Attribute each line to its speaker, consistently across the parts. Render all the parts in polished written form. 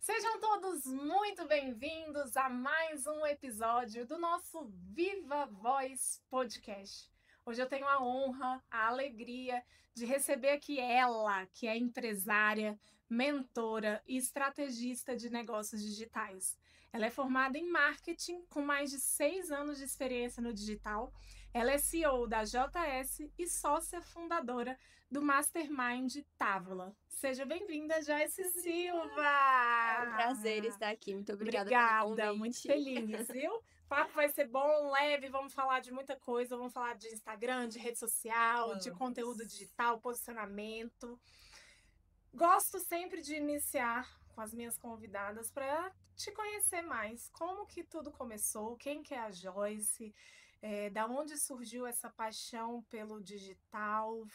Speaker 1: Sejam todos muito bem-vindos a mais um episódio do nosso Viva Voz Podcast. Hoje eu tenho a honra, a alegria de receber aqui ela, que é empresária, mentora e estrategista de negócios digitais. Ela é formada em marketing com mais de 6 anos de experiência no digital. Ela é CEO da JS e sócia fundadora do Mastermind Távola. Seja bem-vinda, Joyce Silva!
Speaker 2: É um prazer estar aqui. Muito obrigada pelo
Speaker 1: Obrigada, muito
Speaker 2: convite.
Speaker 1: feliz, viu? O papo vai ser bom, leve, vamos falar de muita coisa, vamos falar de Instagram, de rede social, de conteúdo digital, posicionamento. Gosto sempre de iniciar com as minhas convidadas para te conhecer mais. Como que tudo começou? Quem que é a Joyce? Da onde surgiu essa paixão pelo digital?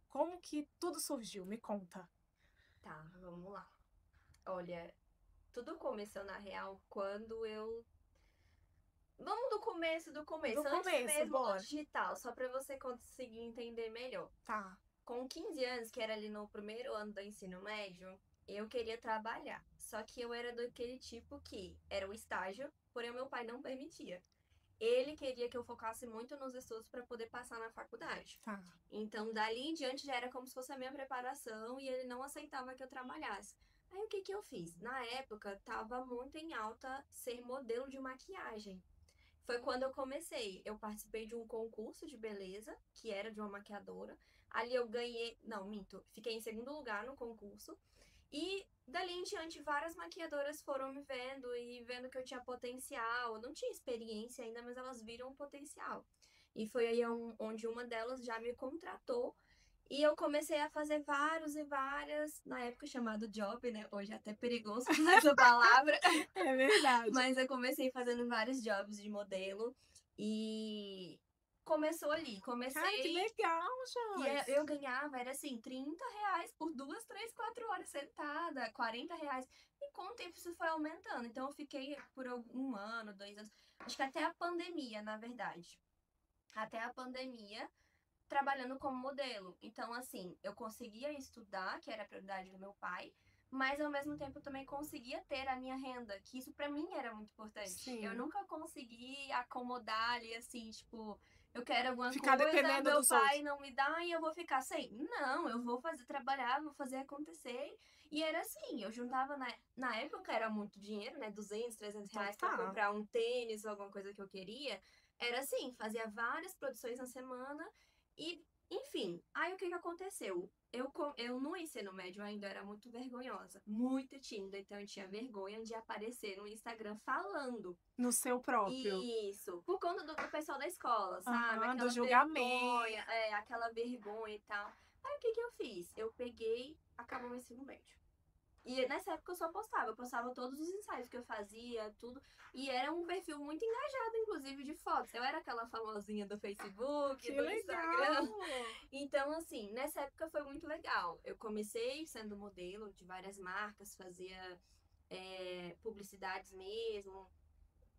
Speaker 1: Como que tudo surgiu? Me conta.
Speaker 2: Tá, vamos lá. Olha, tudo começou na real quando eu. Vamos do
Speaker 1: Do
Speaker 2: começo, antes
Speaker 1: começo,
Speaker 2: mesmo do
Speaker 1: bora.
Speaker 2: digital, só para você conseguir entender melhor.
Speaker 1: Tá.
Speaker 2: Com 15 anos, que era ali no primeiro ano do ensino médio, eu queria trabalhar. Só que eu era daquele tipo que era o estágio, porém o meu pai não permitia. Ele queria que eu focasse muito nos estudos para poder passar na faculdade.
Speaker 1: Tá.
Speaker 2: Então, dali em diante já era como se fosse a minha preparação e ele não aceitava que eu trabalhasse. Aí, o que que eu fiz? Na época, estava muito em alta ser modelo de maquiagem. Foi quando eu comecei. Eu participei de um concurso de beleza, que era de uma maquiadora. Ali eu ganhei. Não, minto. Fiquei em segundo lugar no concurso. E dali em diante, várias maquiadoras foram me vendo e vendo que eu tinha potencial. Eu não tinha experiência ainda, mas elas viram o potencial. E foi aí onde uma delas já me contratou. E eu comecei a fazer vários e várias, na época chamado job, né? Hoje é até perigoso usar essa palavra.
Speaker 1: É verdade.
Speaker 2: Mas eu comecei fazendo vários jobs de modelo. E começou ali.
Speaker 1: Ai, que
Speaker 2: Comecei
Speaker 1: legal,
Speaker 2: e
Speaker 1: Joyce.
Speaker 2: eu ganhava, era assim, R$ 30 por 2, 3, 4 horas sentada, R$ 40. E com o tempo isso foi aumentando. Então eu fiquei por um ano, 2 anos, acho que até a pandemia, na verdade. Até a pandemia, trabalhando como modelo. Então, assim, eu conseguia estudar, que era a prioridade do meu pai, mas ao mesmo tempo eu também conseguia ter a minha renda, que isso pra mim era muito importante. Eu
Speaker 1: Sim.
Speaker 2: nunca consegui acomodar ali assim, tipo, eu quero alguma
Speaker 1: Ficar
Speaker 2: coisa,
Speaker 1: dependendo
Speaker 2: meu
Speaker 1: dos
Speaker 2: pai
Speaker 1: outros.
Speaker 2: não me dá e eu vou ficar sem. Não, eu vou fazer trabalhar, vou fazer acontecer. E era assim, eu juntava na época era muito dinheiro, né? R$ 200, R$ 300 pra
Speaker 1: Total.
Speaker 2: comprar um tênis ou alguma coisa que eu queria. Era assim, fazia várias produções na semana e enfim, aí o que que aconteceu? Eu no ensino médio ainda era muito vergonhosa, muito tímida, então eu tinha vergonha de aparecer no Instagram falando.
Speaker 1: No seu próprio.
Speaker 2: Isso, por conta do pessoal da escola, sabe?
Speaker 1: Aham, do
Speaker 2: Aquela
Speaker 1: julgamento.
Speaker 2: vergonha, aquela vergonha e tal. Aí o que que eu fiz? Eu peguei, acabou o ensino médio. E nessa época eu postava todos os ensaios que eu fazia, tudo. E era um perfil muito engajado, inclusive, de fotos. Eu era aquela famosinha do Facebook,
Speaker 1: Que
Speaker 2: do Instagram.
Speaker 1: legal!
Speaker 2: Então, assim, nessa época foi muito legal. Eu comecei sendo modelo de várias marcas, fazia publicidades mesmo.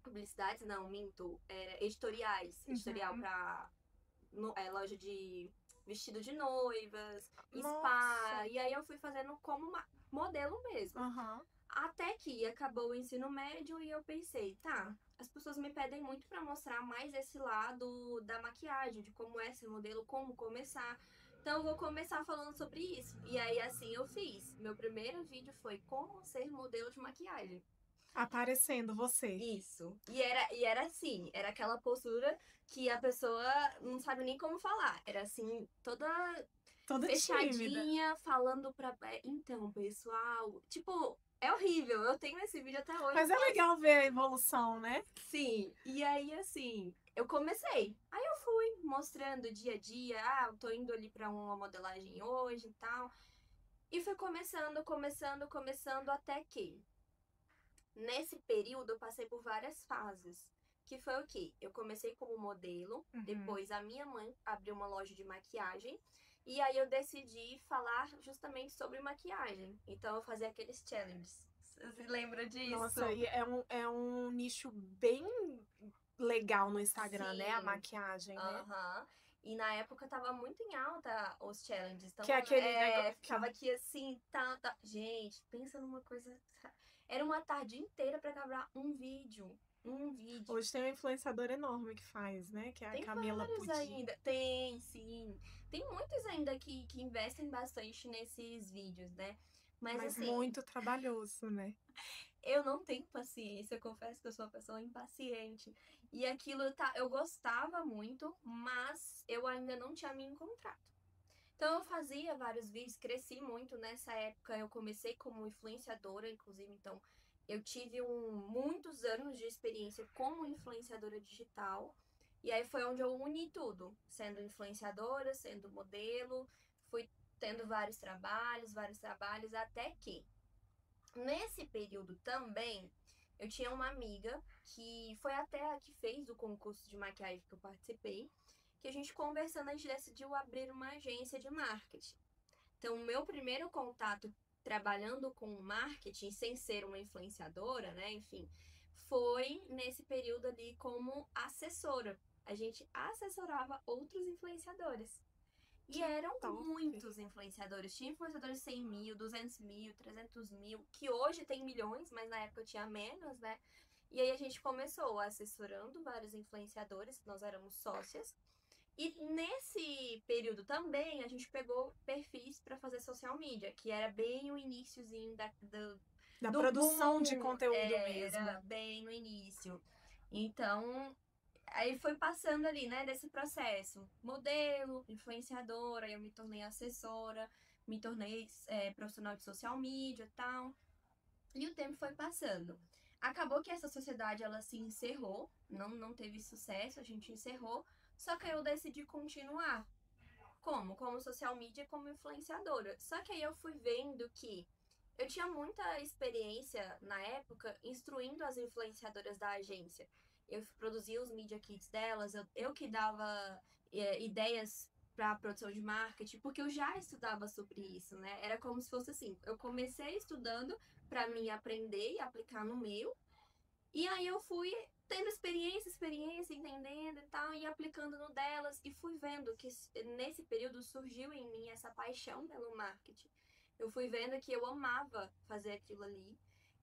Speaker 2: Publicidades não, minto. Era editoriais. Editorial
Speaker 1: Uhum.
Speaker 2: para loja de vestido de noivas,
Speaker 1: Nossa!
Speaker 2: spa. E aí eu fui fazendo como modelo mesmo.
Speaker 1: Aham.
Speaker 2: Até que acabou o ensino médio e eu pensei, tá, as pessoas me pedem muito pra mostrar mais esse lado da maquiagem, de como é ser modelo, como começar. Então eu vou começar falando sobre isso. E aí assim eu fiz. Meu primeiro vídeo foi como ser modelo de maquiagem.
Speaker 1: Aparecendo você.
Speaker 2: Isso. E era assim, era aquela postura que a pessoa não sabe nem como falar. Era assim, toda
Speaker 1: Toda tímida.
Speaker 2: fechadinha, falando pra. Então, pessoal. Tipo, é horrível. Eu tenho esse vídeo até hoje, eu
Speaker 1: Mas é
Speaker 2: posso.
Speaker 1: legal ver a evolução, né?
Speaker 2: Sim. E aí, assim, eu comecei. Aí eu fui mostrando dia a dia. Ah, eu tô indo ali pra uma modelagem hoje e tal. E foi começando, até que. Nesse período, eu passei por várias fases. Que foi o quê? Eu comecei como modelo,
Speaker 1: Uhum.
Speaker 2: depois a minha mãe abriu uma loja de maquiagem, e aí eu decidi falar justamente sobre maquiagem. Então eu fazia aqueles challenges. Você se lembra
Speaker 1: Nossa,
Speaker 2: disso?
Speaker 1: e é um nicho bem legal no Instagram, né? A
Speaker 2: Sim.
Speaker 1: maquiagem, né?
Speaker 2: Aham. E na época tava muito em alta os challenges. Então,
Speaker 1: Que é aquele negócio.
Speaker 2: ficava aqui assim, tá. Gente, pensa numa coisa. Era uma tarde inteira pra gravar um vídeo. Um vídeo.
Speaker 1: Hoje tem uma influenciadora enorme que faz, né? Que é a
Speaker 2: Tem
Speaker 1: Camila
Speaker 2: vários
Speaker 1: Pudim.
Speaker 2: ainda. Tem, sim. Tem muitos ainda que investem bastante nesses vídeos, né? Mas
Speaker 1: Mas
Speaker 2: assim,
Speaker 1: muito trabalhoso, né?
Speaker 2: eu não tenho paciência, eu confesso que eu sou uma pessoa impaciente. E aquilo eu gostava muito, mas eu ainda não tinha me encontrado. Então eu fazia vários vídeos, cresci muito nessa época. Eu comecei como influenciadora, inclusive, então eu tive muitos anos de experiência como influenciadora digital. E aí foi onde eu uni tudo, sendo influenciadora, sendo modelo, fui tendo vários trabalhos, até que nesse período também eu tinha uma amiga que foi até a que fez o concurso de maquiagem que eu participei, que a gente conversando, a gente decidiu abrir uma agência de marketing. Então, o meu primeiro contato trabalhando com marketing, sem ser uma influenciadora, né, enfim, foi nesse período ali como assessora. A gente assessorava outros influenciadores. E eram
Speaker 1: Top.
Speaker 2: muitos influenciadores. Tinha influenciadores 100 mil, 200 mil, 300 mil, que hoje tem milhões, mas na época tinha menos, né? E aí a gente começou assessorando vários influenciadores, nós éramos sócias. E nesse período também a gente pegou perfis para fazer social media, que era bem o iniciozinho
Speaker 1: Da
Speaker 2: do
Speaker 1: produção de
Speaker 2: boom,
Speaker 1: conteúdo mesmo.
Speaker 2: era bem no início. Então, aí foi passando ali, né, desse processo. Modelo, influenciadora, eu me tornei assessora, me tornei profissional de social media e tal. E o tempo foi passando. Acabou que essa sociedade, ela se encerrou, não teve sucesso, a gente encerrou. Só que aí eu decidi continuar. Como? Como social media, como influenciadora. Só que aí eu fui vendo que eu tinha muita experiência na época instruindo as influenciadoras da agência. Eu produzia os media kits delas, eu que dava ideias para a produção de marketing, porque eu já estudava sobre isso, né? Era como se fosse assim, eu comecei estudando para mim aprender e aplicar no meu, e aí eu fui tendo experiência, entendendo e tal, e aplicando no delas, e fui vendo que nesse período surgiu em mim essa paixão pelo marketing. Eu fui vendo que eu amava fazer aquilo ali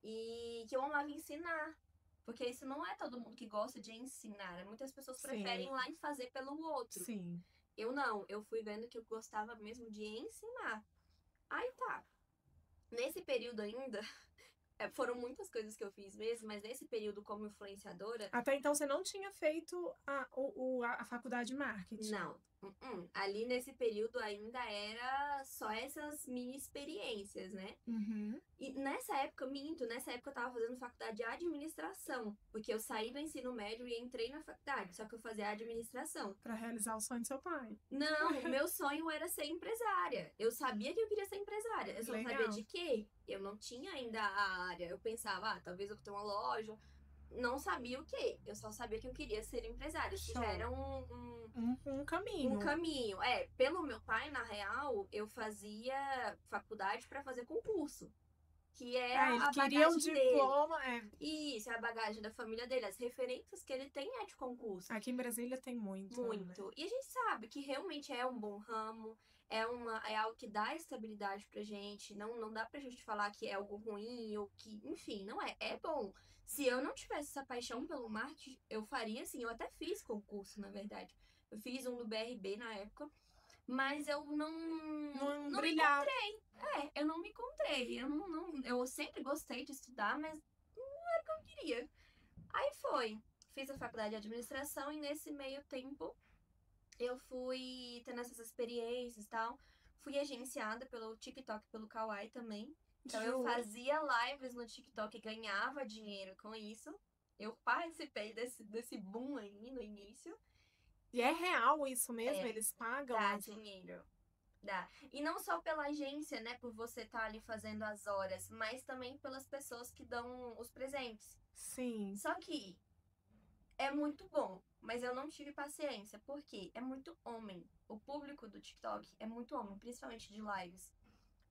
Speaker 2: e que eu amava ensinar. Porque isso não é todo mundo que gosta de ensinar. Muitas pessoas preferem ir lá e fazer pelo outro.
Speaker 1: Sim.
Speaker 2: Eu não, eu fui vendo que eu gostava mesmo de ensinar. Aí tá. Nesse período ainda, foram muitas coisas que eu fiz mesmo, mas nesse período como influenciadora,
Speaker 1: Até então você não tinha feito a faculdade de marketing.
Speaker 2: não. Ali nesse período ainda era só essas mini experiências, né?
Speaker 1: Uhum.
Speaker 2: E nessa época, nessa época eu tava fazendo faculdade de administração, porque eu saí do ensino médio e entrei na faculdade, só que eu fazia administração.
Speaker 1: Para realizar o sonho do seu pai.
Speaker 2: Não, meu sonho era ser empresária. Eu sabia que eu queria ser empresária. Eu só não sabia
Speaker 1: Legal.
Speaker 2: de quê. Eu não tinha ainda a área. Eu pensava, talvez eu tenha uma loja. Não sabia o quê. Eu só sabia que eu queria ser empresária. Isso já
Speaker 1: Show.
Speaker 2: era
Speaker 1: Um caminho.
Speaker 2: um caminho. Pelo meu pai, na real, eu fazia faculdade para fazer concurso. Que é
Speaker 1: Ele
Speaker 2: a
Speaker 1: queria um
Speaker 2: bagagem dele.
Speaker 1: diploma.
Speaker 2: Isso, é a bagagem da família dele. As referências que ele tem é de concurso.
Speaker 1: Aqui em Brasília tem muito. Né?
Speaker 2: Muito. E a gente sabe que realmente é um bom ramo, é algo que dá estabilidade pra gente. Não dá pra gente falar que é algo ruim ou que, enfim, não é. É bom. Se eu não tivesse essa paixão pelo marketing, eu faria assim. Eu até fiz concurso, na verdade. Eu fiz um do BRB na época, mas eu
Speaker 1: Não
Speaker 2: me
Speaker 1: brilhava.
Speaker 2: encontrei. Eu não me encontrei. Eu sempre gostei de estudar, mas não era o que eu queria. Aí foi. Fiz a faculdade de administração e nesse meio tempo eu fui tendo essas experiências e tal. Fui agenciada pelo TikTok, pelo Kawaii também. Então eu
Speaker 1: Juro.
Speaker 2: fazia lives no TikTok e ganhava dinheiro com isso. Eu participei desse boom aí no início.
Speaker 1: E é real isso mesmo?
Speaker 2: É,
Speaker 1: Eles pagam?
Speaker 2: Dá dinheiro. Dá. E não só pela agência, né, por você estar ali fazendo as horas, mas também pelas pessoas que dão os presentes.
Speaker 1: Sim.
Speaker 2: Só que é muito bom, mas eu não tive paciência, porque é muito homem. O público do TikTok é muito homem, principalmente de lives.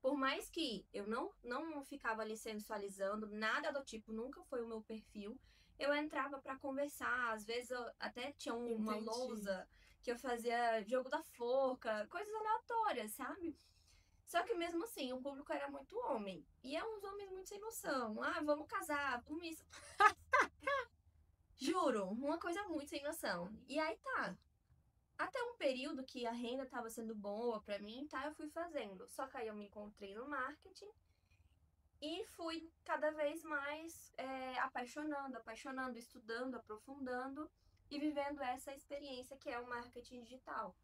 Speaker 2: Por mais que eu não ficava ali sensualizando, nada do tipo, nunca foi o meu perfil. Eu entrava pra conversar, às vezes eu até tinha uma
Speaker 1: Entendi.
Speaker 2: lousa que eu fazia jogo da forca, coisas aleatórias, sabe? Só que mesmo assim, o público era muito homem. E é uns homens muito sem noção. Ah, vamos casar, vamos isso. Juro, uma coisa muito sem noção. E aí tá. Até um período que a renda tava sendo boa pra mim, tá? Eu fui fazendo. Só que aí eu me encontrei no marketing e fui cada vez mais apaixonando, estudando, aprofundando e vivendo essa experiência que é o marketing digital.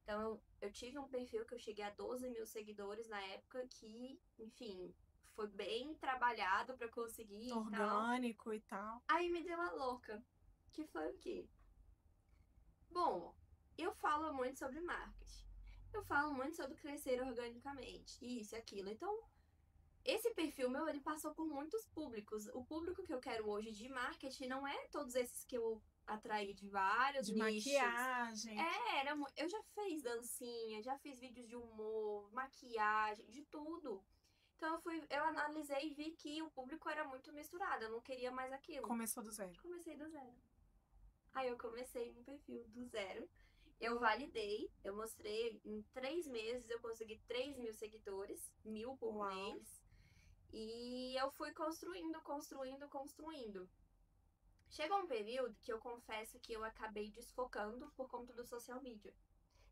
Speaker 2: Então, eu tive um perfil que eu cheguei a 12 mil seguidores na época, que, enfim, foi bem trabalhado pra conseguir e tal.
Speaker 1: Orgânico e tal.
Speaker 2: Aí me deu a louca, que foi o quê? Bom, eu falo muito sobre marketing. Eu falo muito sobre crescer organicamente, isso e aquilo. Então, esse perfil meu, ele passou por muitos públicos. O público que eu quero hoje de marketing não é todos esses que eu atraí de vários
Speaker 1: De
Speaker 2: nichos.
Speaker 1: maquiagem.
Speaker 2: Eu já fiz dancinha, já fiz vídeos de humor, maquiagem, de tudo. Então eu analisei e vi que o público era muito misturado, eu não queria mais aquilo.
Speaker 1: Começou do zero.
Speaker 2: Comecei do zero. Aí eu comecei um perfil do zero. Eu validei, eu mostrei, em 3 meses eu consegui 3 mil seguidores, 1.000 por
Speaker 1: Uau.
Speaker 2: mês. E eu fui construindo. Chegou um período que eu confesso que eu acabei desfocando por conta do social media,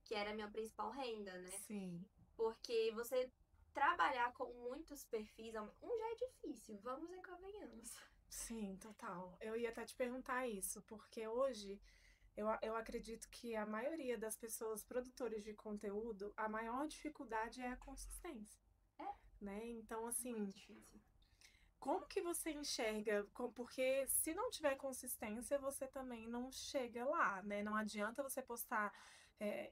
Speaker 2: que era a minha principal renda, né?
Speaker 1: Sim.
Speaker 2: Porque você trabalhar com muitos perfis, já é difícil, vamos e convenhamos.
Speaker 1: Sim, total. Eu ia até te perguntar isso, porque hoje eu acredito que a maioria das pessoas produtoras de conteúdo, a maior dificuldade é a consistência,
Speaker 2: É
Speaker 1: né? Então, assim,
Speaker 2: muito difícil.
Speaker 1: como que você enxerga? Porque se não tiver consistência, você também não chega lá, né? Não adianta você postar é,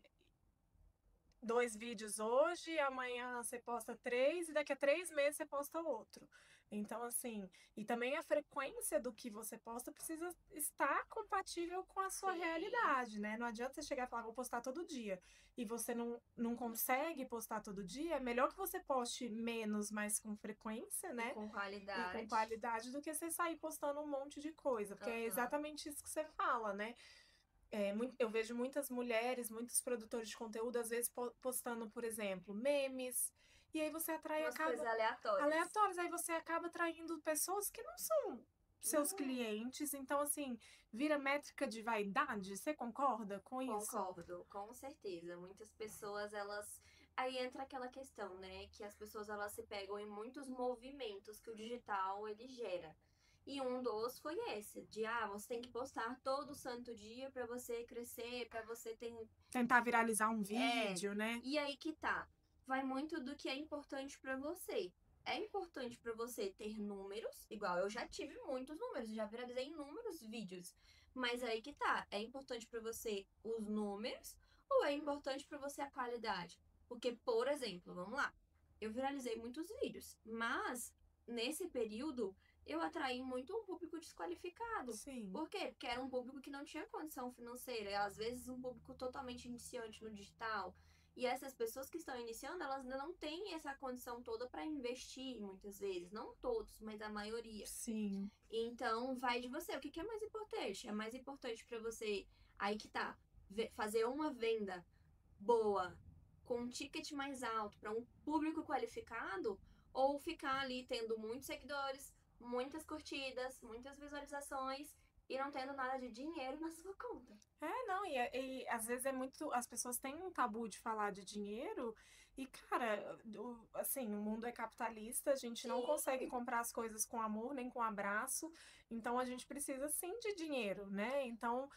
Speaker 1: 2 vídeos hoje, amanhã você posta 3 e daqui a 3 meses você posta outro. Então, assim, e também a frequência do que você posta precisa estar compatível com a sua
Speaker 2: Sim.
Speaker 1: realidade, né? Não adianta você chegar e falar, vou postar todo dia, e você não consegue postar todo dia. É melhor que você poste menos, mas com frequência, né?
Speaker 2: E com
Speaker 1: E
Speaker 2: qualidade.
Speaker 1: com qualidade do que você sair postando um monte de coisa, porque é
Speaker 2: Aham.
Speaker 1: exatamente isso que você fala, né? Eu vejo muitas mulheres, muitos produtores de conteúdo, às vezes postando, por exemplo, memes, e aí você atrai,
Speaker 2: Umas coisas
Speaker 1: acaba
Speaker 2: aleatórias.
Speaker 1: aleatórios, aí você acaba atraindo pessoas que não são seus
Speaker 2: Não é.
Speaker 1: clientes, então assim, vira métrica de vaidade. Você concorda com isso?
Speaker 2: Concordo, com certeza. Muitas pessoas, elas. Aí entra aquela questão, né? Que as pessoas elas se pegam em muitos movimentos que o digital ele gera. E um dos foi esse, de você tem que postar todo santo dia para você crescer, para você ter.
Speaker 1: Tentar viralizar um
Speaker 2: É.
Speaker 1: vídeo, né?
Speaker 2: E aí que tá. Vai muito do que é importante para você. É importante para você ter números, igual eu já tive muitos números, já viralizei inúmeros vídeos. Mas aí que tá, é importante para você os números ou é importante para você a qualidade? Porque, por exemplo, vamos lá, eu viralizei muitos vídeos, mas nesse período eu atraí muito um público desqualificado.
Speaker 1: Sim.
Speaker 2: Por quê? Porque era um público que não tinha condição financeira, às vezes um público totalmente iniciante no digital. E essas pessoas que estão iniciando, elas ainda não têm essa condição toda para investir, muitas vezes. Não todos, mas a maioria.
Speaker 1: Sim.
Speaker 2: Então, vai de você. O que é mais importante? É mais importante para você, aí que tá, fazer uma venda boa, com um ticket mais alto, para um público qualificado, ou ficar ali tendo muitos seguidores, muitas curtidas, muitas visualizações e não tendo nada de dinheiro na sua conta.
Speaker 1: Não, e às vezes é muito. As pessoas têm um tabu de falar de dinheiro, e, cara, assim, o mundo é capitalista, a gente não
Speaker 2: Sim.
Speaker 1: consegue comprar as coisas com amor nem com abraço, então a gente precisa sim de dinheiro, né? Então,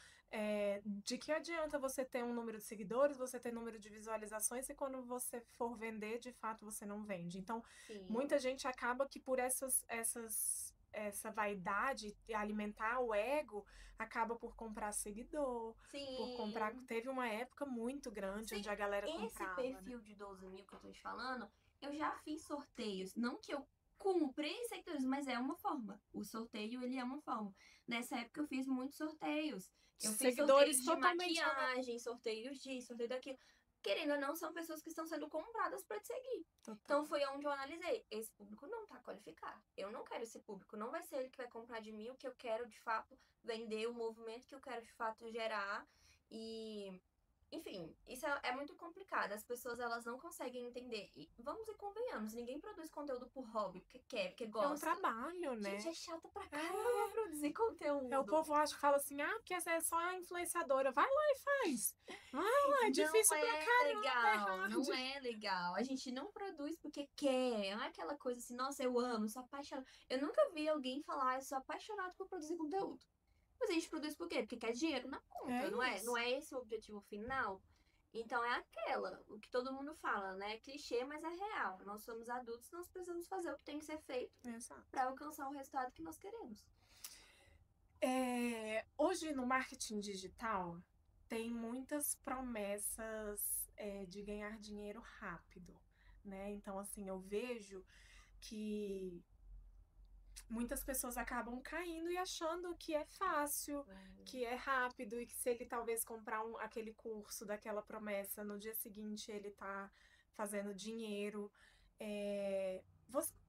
Speaker 1: de que adianta você ter um número de seguidores, você ter número de visualizações, e quando você for vender, de fato você não vende. Então,
Speaker 2: Sim.
Speaker 1: muita gente acaba que por essa vaidade, alimentar o ego, acaba por comprar seguidor,
Speaker 2: Sim.
Speaker 1: por comprar. Teve uma época muito grande
Speaker 2: Sim,
Speaker 1: onde a galera
Speaker 2: esse
Speaker 1: comprava, né?
Speaker 2: perfil de 12 mil que eu tô te falando, eu já fiz sorteios. Não que eu comprei seguidores, mas é uma forma. O sorteio, ele é uma forma. Nessa época eu fiz muitos sorteios. Eu fiz
Speaker 1: Seguidores
Speaker 2: sorteios de
Speaker 1: totalmente
Speaker 2: maquiagem, sorteios disso, sorteio daquilo. Querendo ou não, são pessoas que estão sendo compradas para te seguir.
Speaker 1: total.
Speaker 2: Então foi onde eu analisei. Esse público não tá qualificado. Eu não quero esse público. Não vai ser ele que vai comprar de mim o que eu quero de fato vender, o movimento que eu quero de fato gerar. E Enfim, isso é muito complicado. As pessoas, elas não conseguem entender. E vamos e convenhamos, ninguém produz conteúdo por hobby, porque quer, porque
Speaker 1: É um
Speaker 2: gosta.
Speaker 1: trabalho,
Speaker 2: Gente,
Speaker 1: né?
Speaker 2: é chato pra caramba produzir
Speaker 1: O
Speaker 2: conteúdo.
Speaker 1: povo acha que fala assim, porque é só a influenciadora. Vai lá e faz. Vai lá, é
Speaker 2: Não
Speaker 1: difícil pra
Speaker 2: é
Speaker 1: caramba, é
Speaker 2: legal, não
Speaker 1: hard.
Speaker 2: é legal. A gente não produz porque quer. Não é aquela coisa assim, nossa, eu amo, sou apaixonada. Eu nunca vi alguém falar, eu sou apaixonado por produzir conteúdo. Mas a gente produz por quê? Porque quer dinheiro na
Speaker 1: É
Speaker 2: conta, não é? Não
Speaker 1: isso.
Speaker 2: é esse o objetivo final? Então é aquela, o que todo mundo fala, né? É clichê, mas é real. Nós somos adultos, nós precisamos fazer o que tem que ser feito
Speaker 1: Exato.
Speaker 2: para alcançar o resultado que nós queremos.
Speaker 1: Hoje no marketing digital tem muitas promessas de ganhar dinheiro rápido, né? Então, assim, eu vejo que muitas pessoas acabam caindo e achando que é fácil, que é rápido e que se ele talvez comprar aquele curso daquela promessa, no dia seguinte ele tá fazendo dinheiro.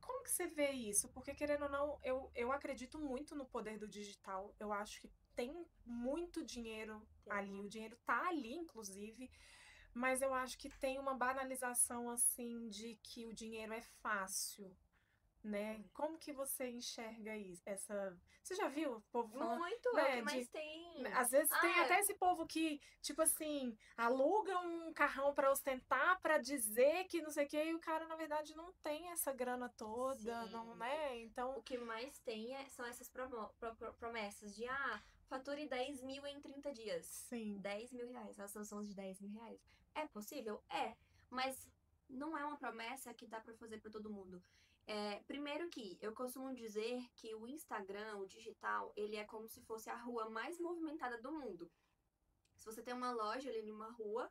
Speaker 1: Como que você vê isso? Porque, querendo ou não, eu acredito muito no poder do digital. Eu acho que tem muito dinheiro ali, o dinheiro tá ali, inclusive, mas eu acho que tem uma banalização, assim, de que o dinheiro é fácil, né? Como que você enxerga isso? Você já viu o povo falando,
Speaker 2: Muito, é o que
Speaker 1: né,
Speaker 2: mais tem.
Speaker 1: às vezes tem
Speaker 2: Ah,
Speaker 1: até esse povo que, tipo assim, aluga um carrão para ostentar, para dizer que não sei o quê, e o cara na verdade não tem essa grana toda, não,
Speaker 2: sim.
Speaker 1: né? Então,
Speaker 2: O que mais tem são essas promessas de, fature 10 mil em 30 dias.
Speaker 1: sim.
Speaker 2: 10 mil reais, elas são de 10 mil reais. É possível? É. Mas não é uma promessa que dá pra fazer pra todo mundo. Primeiro que eu costumo dizer que o Instagram, o digital, ele é como se fosse a rua mais movimentada do mundo. Se você tem uma loja ali numa rua,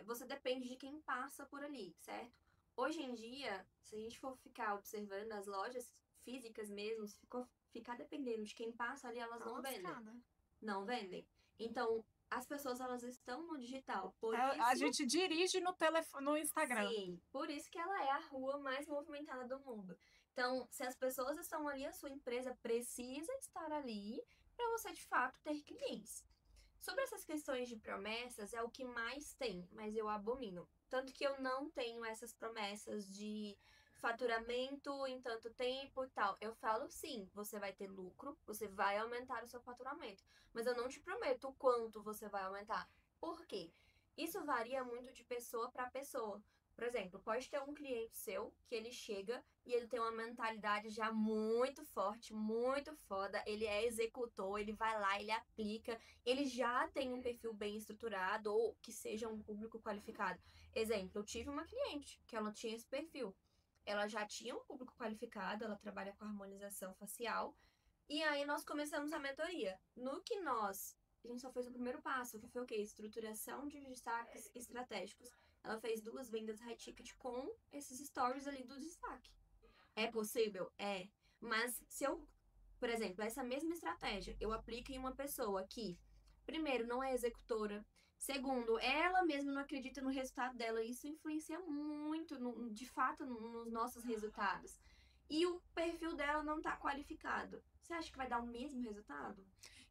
Speaker 2: você depende de quem passa por ali, certo? Hoje em dia, se a gente for ficar observando as lojas físicas mesmo, se ficar dependendo de quem passa ali, elas
Speaker 1: Tá
Speaker 2: não vendem.
Speaker 1: lascada.
Speaker 2: Não vendem. Então, as pessoas, elas estão no digital. Por
Speaker 1: A
Speaker 2: isso,
Speaker 1: gente dirige no telefone, no Instagram.
Speaker 2: sim, por isso que ela é a rua mais movimentada do mundo. Então, se as pessoas estão ali, a sua empresa precisa estar ali para você, de fato, ter clientes. Sobre essas questões de promessas, é o que mais tem, mas eu abomino. Tanto que eu não tenho essas promessas de faturamento em tanto tempo e tal. Eu falo sim, você vai ter lucro, você vai aumentar o seu faturamento, mas eu não te prometo o quanto você vai aumentar. Por quê? Isso varia muito de pessoa para pessoa. Por exemplo, pode ter um cliente seu que ele chega e ele tem uma mentalidade já muito forte, muito foda. Ele é executor, ele vai lá, ele aplica, ele já tem um perfil bem estruturado ou que seja um público qualificado. Exemplo, eu tive uma cliente que ela tinha esse perfil. Ela já tinha um público qualificado, ela trabalha com harmonização facial. E aí nós começamos a mentoria. No que a gente só fez o primeiro passo, que foi o quê? Estruturação de destaques estratégicos. Ela fez 2 vendas high ticket com esses stories ali do destaque. É possível? É. Mas se eu, por exemplo, essa mesma estratégia eu aplico em uma pessoa que, primeiro, não é executora, segundo, ela mesma não acredita no resultado dela, isso influencia muito, de fato, nos nossos resultados. E o perfil dela não está qualificado. Você acha que vai dar o mesmo resultado?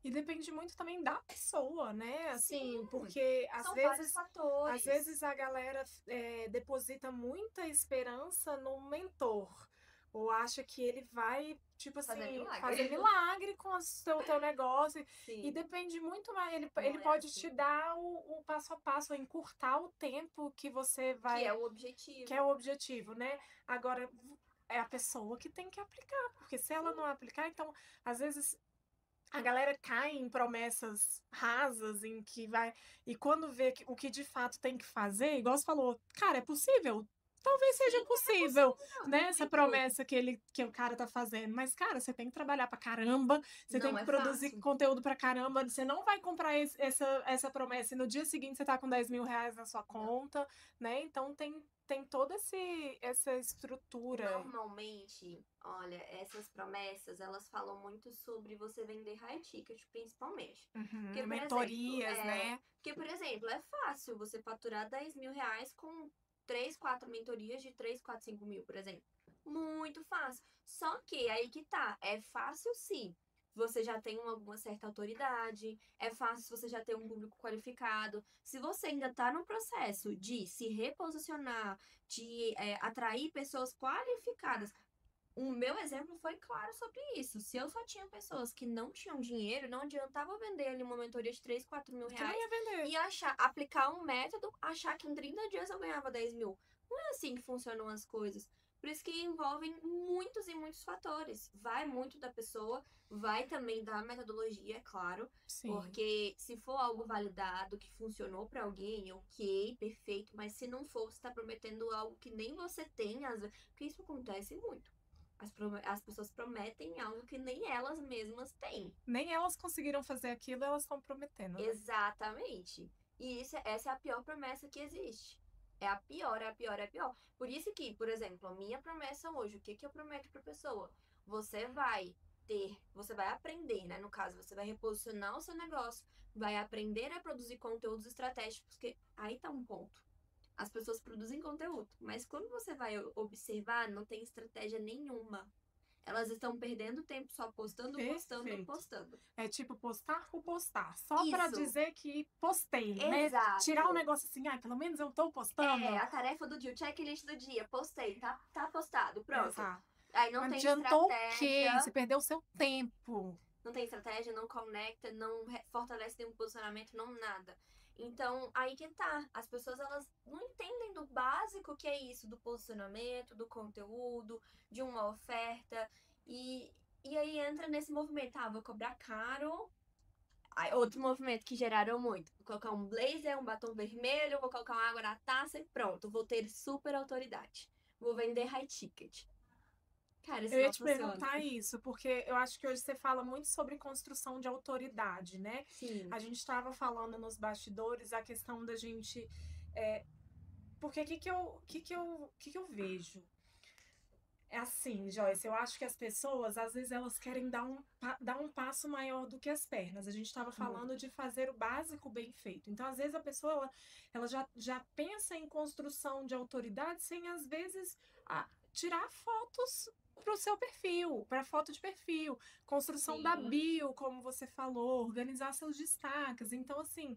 Speaker 1: E depende muito também da pessoa, né? Assim,
Speaker 2: Sim,
Speaker 1: porque
Speaker 2: são vários
Speaker 1: às
Speaker 2: fatores.
Speaker 1: vezes a galera deposita muita esperança no mentor. Ou acha que ele vai, tipo
Speaker 2: Fazer
Speaker 1: assim, fazer
Speaker 2: milagre.
Speaker 1: milagre com o teu negócio. E
Speaker 2: Sim,
Speaker 1: depende muito mais. Ele
Speaker 2: não é
Speaker 1: pode te
Speaker 2: assim.
Speaker 1: dar o passo a passo, encurtar o tempo que você
Speaker 2: Que é
Speaker 1: vai.
Speaker 2: o
Speaker 1: Que é
Speaker 2: objetivo.
Speaker 1: o objetivo, né? Agora, é a pessoa que tem que aplicar. Porque se ela
Speaker 2: Sim.
Speaker 1: não aplicar, então, às vezes a galera cai em promessas rasas em que vai. E quando vê o que de fato tem que fazer, igual você falou, cara, é possível? Talvez seja
Speaker 2: Sim, é
Speaker 1: possível,
Speaker 2: possível.
Speaker 1: né? Essa
Speaker 2: Tipo,
Speaker 1: promessa que o cara tá fazendo. Mas, cara, você tem que trabalhar pra caramba, você tem
Speaker 2: não
Speaker 1: que
Speaker 2: é
Speaker 1: produzir
Speaker 2: fácil.
Speaker 1: conteúdo pra caramba. Você não vai comprar essa promessa e no dia seguinte você tá com 10 mil reais na sua
Speaker 2: Não.
Speaker 1: conta, né? Então tem toda essa estrutura.
Speaker 2: Normalmente, olha, essas promessas, elas falam muito sobre você vender high ticket, principalmente. Porque,
Speaker 1: Uhum,
Speaker 2: por exemplo,
Speaker 1: mentorias, né?
Speaker 2: é fácil você faturar 10 mil reais com 3, 4 mentorias de 3, 4, 5 mil, por exemplo. Muito fácil. Só que aí que tá, é fácil sim. você já tem uma certa autoridade, é fácil se você já tem um público qualificado. Se você ainda está no processo de se reposicionar, de atrair pessoas qualificadas, o meu exemplo foi claro sobre isso. Se eu só tinha pessoas que não tinham dinheiro, não adiantava vender ali uma mentoria de 3, 4 mil
Speaker 1: Que não
Speaker 2: reais
Speaker 1: ia vender.
Speaker 2: e aplicar um método, achar que em 30 dias eu ganhava 10 mil. Não é assim que funcionam as coisas. Por isso que envolvem muitos e muitos fatores. Vai muito da pessoa, vai também da metodologia, é claro.
Speaker 1: Sim.
Speaker 2: Porque se for algo validado, que funcionou para alguém, ok, perfeito. Mas se não for, você está prometendo algo que nem você tem, às vezes. Porque isso acontece muito. As pessoas prometem algo que nem elas mesmas têm.
Speaker 1: Nem elas conseguiram fazer aquilo, elas estão prometendo, né?
Speaker 2: Exatamente. E essa é a pior promessa que existe. É a pior, é a pior, é a pior. Por isso que, por exemplo, a minha promessa hoje, o que eu prometo pra pessoa? Você vai aprender, né? No caso, você vai reposicionar o seu negócio, vai aprender a produzir conteúdos estratégicos, porque aí tá um ponto. As pessoas produzem conteúdo, mas quando você vai observar, não tem estratégia nenhuma. Elas estão perdendo tempo só postando, postando,
Speaker 1: Perfeito.
Speaker 2: postando.
Speaker 1: É tipo postar por postar, só pra
Speaker 2: Isso.
Speaker 1: dizer que postei, né?
Speaker 2: Exato.
Speaker 1: Tirar um negócio assim, pelo menos eu tô postando.
Speaker 2: É, a tarefa do dia, o checklist do dia, postei, tá postado, pronto.
Speaker 1: Exato.
Speaker 2: Aí não tem
Speaker 1: Adiantou o quê?
Speaker 2: estratégia,
Speaker 1: Você perdeu o seu tempo.
Speaker 2: não tem estratégia, não conecta, não fortalece nenhum posicionamento, não nada. Então, aí que tá. As pessoas, elas não entendem do básico que é isso, do posicionamento, do conteúdo, de uma oferta. E aí entra nesse movimento, vou cobrar caro. Aí, outro movimento que geraram muito. Vou colocar um blazer, um batom vermelho, vou colocar uma água na taça e pronto. Vou ter super autoridade. Vou vender high ticket. Cara, isso
Speaker 1: Eu ia
Speaker 2: não
Speaker 1: te
Speaker 2: funciona.
Speaker 1: perguntar isso, porque eu acho que hoje você fala muito sobre construção de autoridade, né?
Speaker 2: Sim.
Speaker 1: A gente estava falando nos bastidores a questão da gente. Porque o que que eu vejo? É assim, Joyce, eu acho que as pessoas, às vezes, elas querem dar um passo maior do que as pernas. A gente estava falando de fazer o básico bem feito. Então, às vezes, a pessoa ela já pensa em construção de autoridade sem, às vezes, tirar fotos para o seu perfil, para foto de perfil, construção da
Speaker 2: Sim.
Speaker 1: bio, como você falou, organizar seus destaques. Então, assim,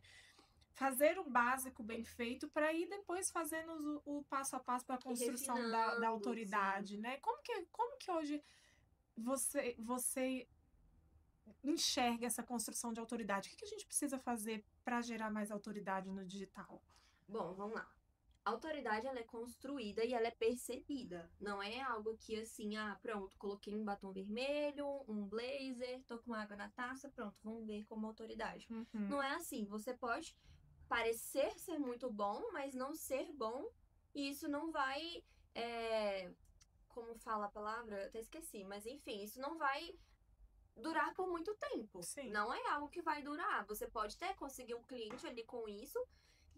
Speaker 1: fazer o básico bem feito para ir depois fazendo o passo a passo para a construção da
Speaker 2: Refinando,
Speaker 1: autoridade, né? Como que hoje você enxerga essa construção de autoridade? O que a gente precisa fazer para gerar mais autoridade no digital?
Speaker 2: Bom, vamos lá. A autoridade, ela é construída e ela é percebida. Não é algo que assim, pronto, coloquei um batom vermelho, um blazer, tô com água na taça, pronto, vamos ver como autoridade. Não é assim. Você pode parecer ser muito bom, mas não ser bom, e isso não vai. Como fala a palavra? Eu até esqueci, mas enfim, isso não vai durar por muito tempo.
Speaker 1: Sim.
Speaker 2: Não é algo que vai durar. Você pode até conseguir um cliente ali com isso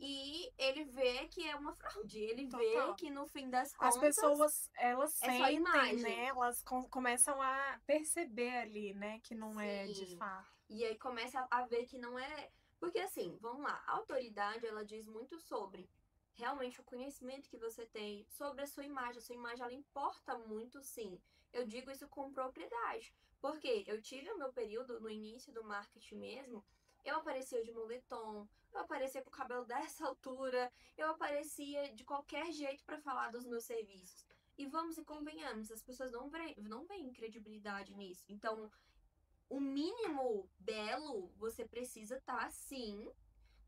Speaker 2: e ele vê que é uma fraude. Ele vê
Speaker 1: Total.
Speaker 2: que no fim das
Speaker 1: As
Speaker 2: contas
Speaker 1: pessoas, elas
Speaker 2: é só
Speaker 1: sentem,
Speaker 2: imagem.
Speaker 1: né? Elas começam a perceber ali, né? Que não é de
Speaker 2: Sim.
Speaker 1: fato.
Speaker 2: E aí começa a ver que não é. Porque assim, vamos lá, a autoridade ela diz muito sobre realmente o conhecimento que você tem, sobre a sua imagem. A sua imagem ela importa muito, sim. Eu digo isso com propriedade. Porque eu tive o meu período no início do marketing mesmo, eu aparecia de moletom, eu aparecia com o cabelo dessa altura, eu aparecia de qualquer jeito para falar dos meus serviços. E vamos e convenhamos, as pessoas não veem credibilidade nisso. Então, o mínimo belo você precisa estar sim.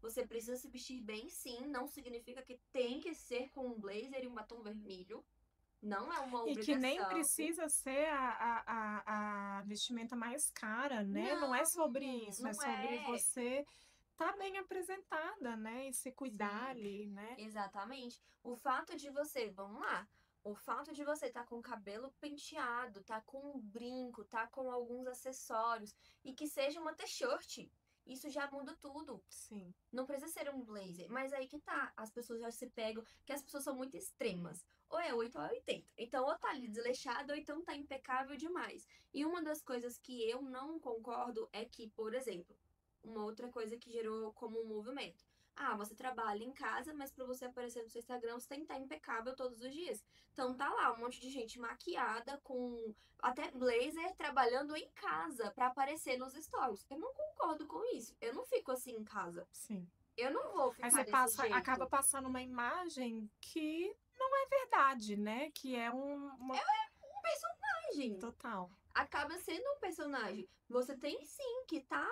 Speaker 2: Você precisa se vestir bem sim. Não significa que tem que ser com um blazer e um batom vermelho. Não é uma
Speaker 1: E que nem
Speaker 2: obrigação.
Speaker 1: precisa ser a vestimenta mais cara, né? Não é sobre isso, é
Speaker 2: não
Speaker 1: sobre
Speaker 2: é.
Speaker 1: você estar bem apresentada, né? E se cuidar
Speaker 2: Sim,
Speaker 1: ali, né?
Speaker 2: exatamente. O fato de você, vamos lá, o fato de você estar com o cabelo penteado, tá com um brinco, tá com alguns acessórios e que seja uma t-shirt, isso já muda tudo.
Speaker 1: Sim.
Speaker 2: Não precisa ser um blazer, mas aí que tá, as pessoas já se pegam, que as pessoas são muito extremas. Ou é 8 ou é 80. Então, ou tá ali desleixado, ou então tá impecável demais. E uma das coisas que eu não concordo é que, por exemplo, uma outra coisa que gerou como um movimento. Ah, você trabalha em casa, mas para você aparecer no seu Instagram, você tem que estar impecável todos os dias. Então tá lá um monte de gente maquiada com até blazer trabalhando em casa para aparecer nos stories. Eu não concordo com isso. Eu não fico assim em casa.
Speaker 1: Sim.
Speaker 2: Eu não vou
Speaker 1: Aí
Speaker 2: ficar
Speaker 1: você
Speaker 2: desse
Speaker 1: passa, acaba
Speaker 2: jeito.
Speaker 1: passando uma imagem que não é verdade, né? Que é uma
Speaker 2: Um personagem.
Speaker 1: total.
Speaker 2: Acaba sendo um personagem. Você tem sim que estar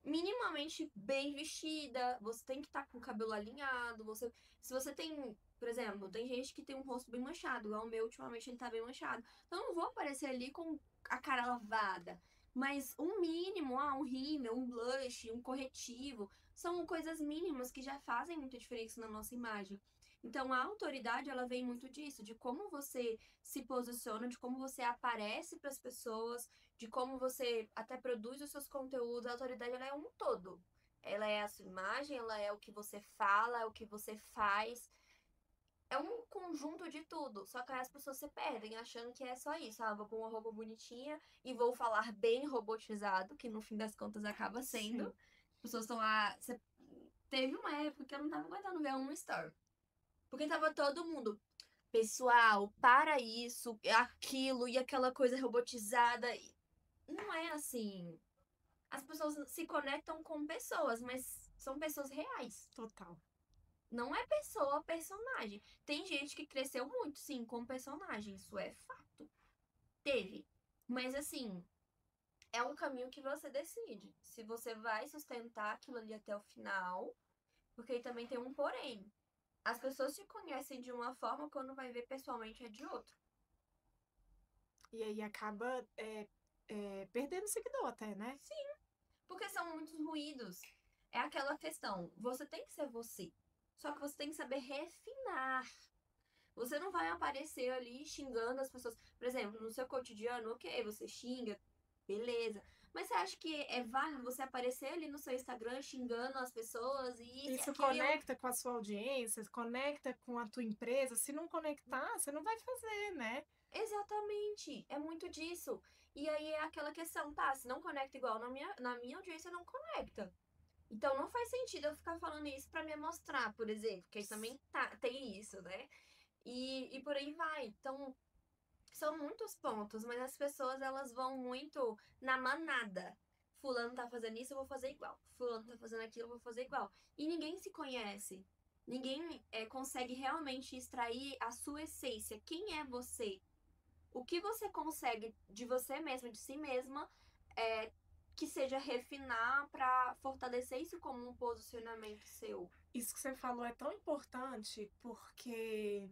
Speaker 2: minimamente bem vestida, você tem que estar com o cabelo alinhado, se você tem, por exemplo, tem gente que tem um rosto bem manchado, igual o meu, ultimamente ele tá bem manchado. Então eu não vou aparecer ali com a cara lavada, mas um mínimo, um rímel, um blush, um corretivo, são coisas mínimas que já fazem muita diferença na nossa imagem. Então a autoridade, ela vem muito disso, de como você se posiciona, de como você aparece para as pessoas, de como você até produz os seus conteúdos. A autoridade, ela é um todo. Ela é a sua imagem, ela é o que você fala, é o que você faz. É um conjunto de tudo. Só que aí as pessoas se perdem achando que é só isso. Ah, vou pôr uma roupa bonitinha e vou falar bem robotizado, que no fim das contas acaba sendo.
Speaker 1: Sim.
Speaker 2: As pessoas estão lá. Teve uma época que eu não tava aguentando ver um story. Porque tava todo mundo. Pessoal, para isso, aquilo e aquela coisa robotizada. Não é assim. As pessoas se conectam com pessoas, mas são pessoas reais.
Speaker 1: Total.
Speaker 2: Não é pessoa, personagem. Tem gente que cresceu muito, sim, com personagem. Isso é fato. Teve. Mas assim, é um caminho que você decide. Se você vai sustentar aquilo ali até o final. Porque aí também tem um porém. As pessoas te conhecem de uma forma, quando vai ver pessoalmente é de outra.
Speaker 1: E aí acaba perdendo seguidor até, né?
Speaker 2: Sim, porque são muitos ruídos. É aquela questão, você tem que ser você. Só que você tem que saber refinar. Você não vai aparecer ali xingando as pessoas. Por exemplo, no seu cotidiano, ok, você xinga, beleza. Mas você acha que é válido você aparecer ali no seu Instagram xingando as pessoas e isso e
Speaker 1: Isso
Speaker 2: aquilo?
Speaker 1: conecta com a sua audiência, conecta com a tua empresa. Se não conectar, você não vai fazer, né?
Speaker 2: Exatamente, é muito disso. E aí é aquela questão, tá? Se não conecta igual na minha audiência, não conecta. Então não faz sentido eu ficar falando isso pra me mostrar, por exemplo, que também tem isso, né? E por aí vai. Então, são muitos pontos, mas as pessoas elas vão muito na manada. Fulano tá fazendo isso, eu vou fazer igual. Fulano tá fazendo aquilo, eu vou fazer igual. E ninguém se conhece. Ninguém consegue realmente extrair a sua essência. Quem é você? O que você consegue de você mesmo, de si mesma, é, que seja refinar para fortalecer isso como um posicionamento seu.
Speaker 1: Isso que você falou é tão importante porque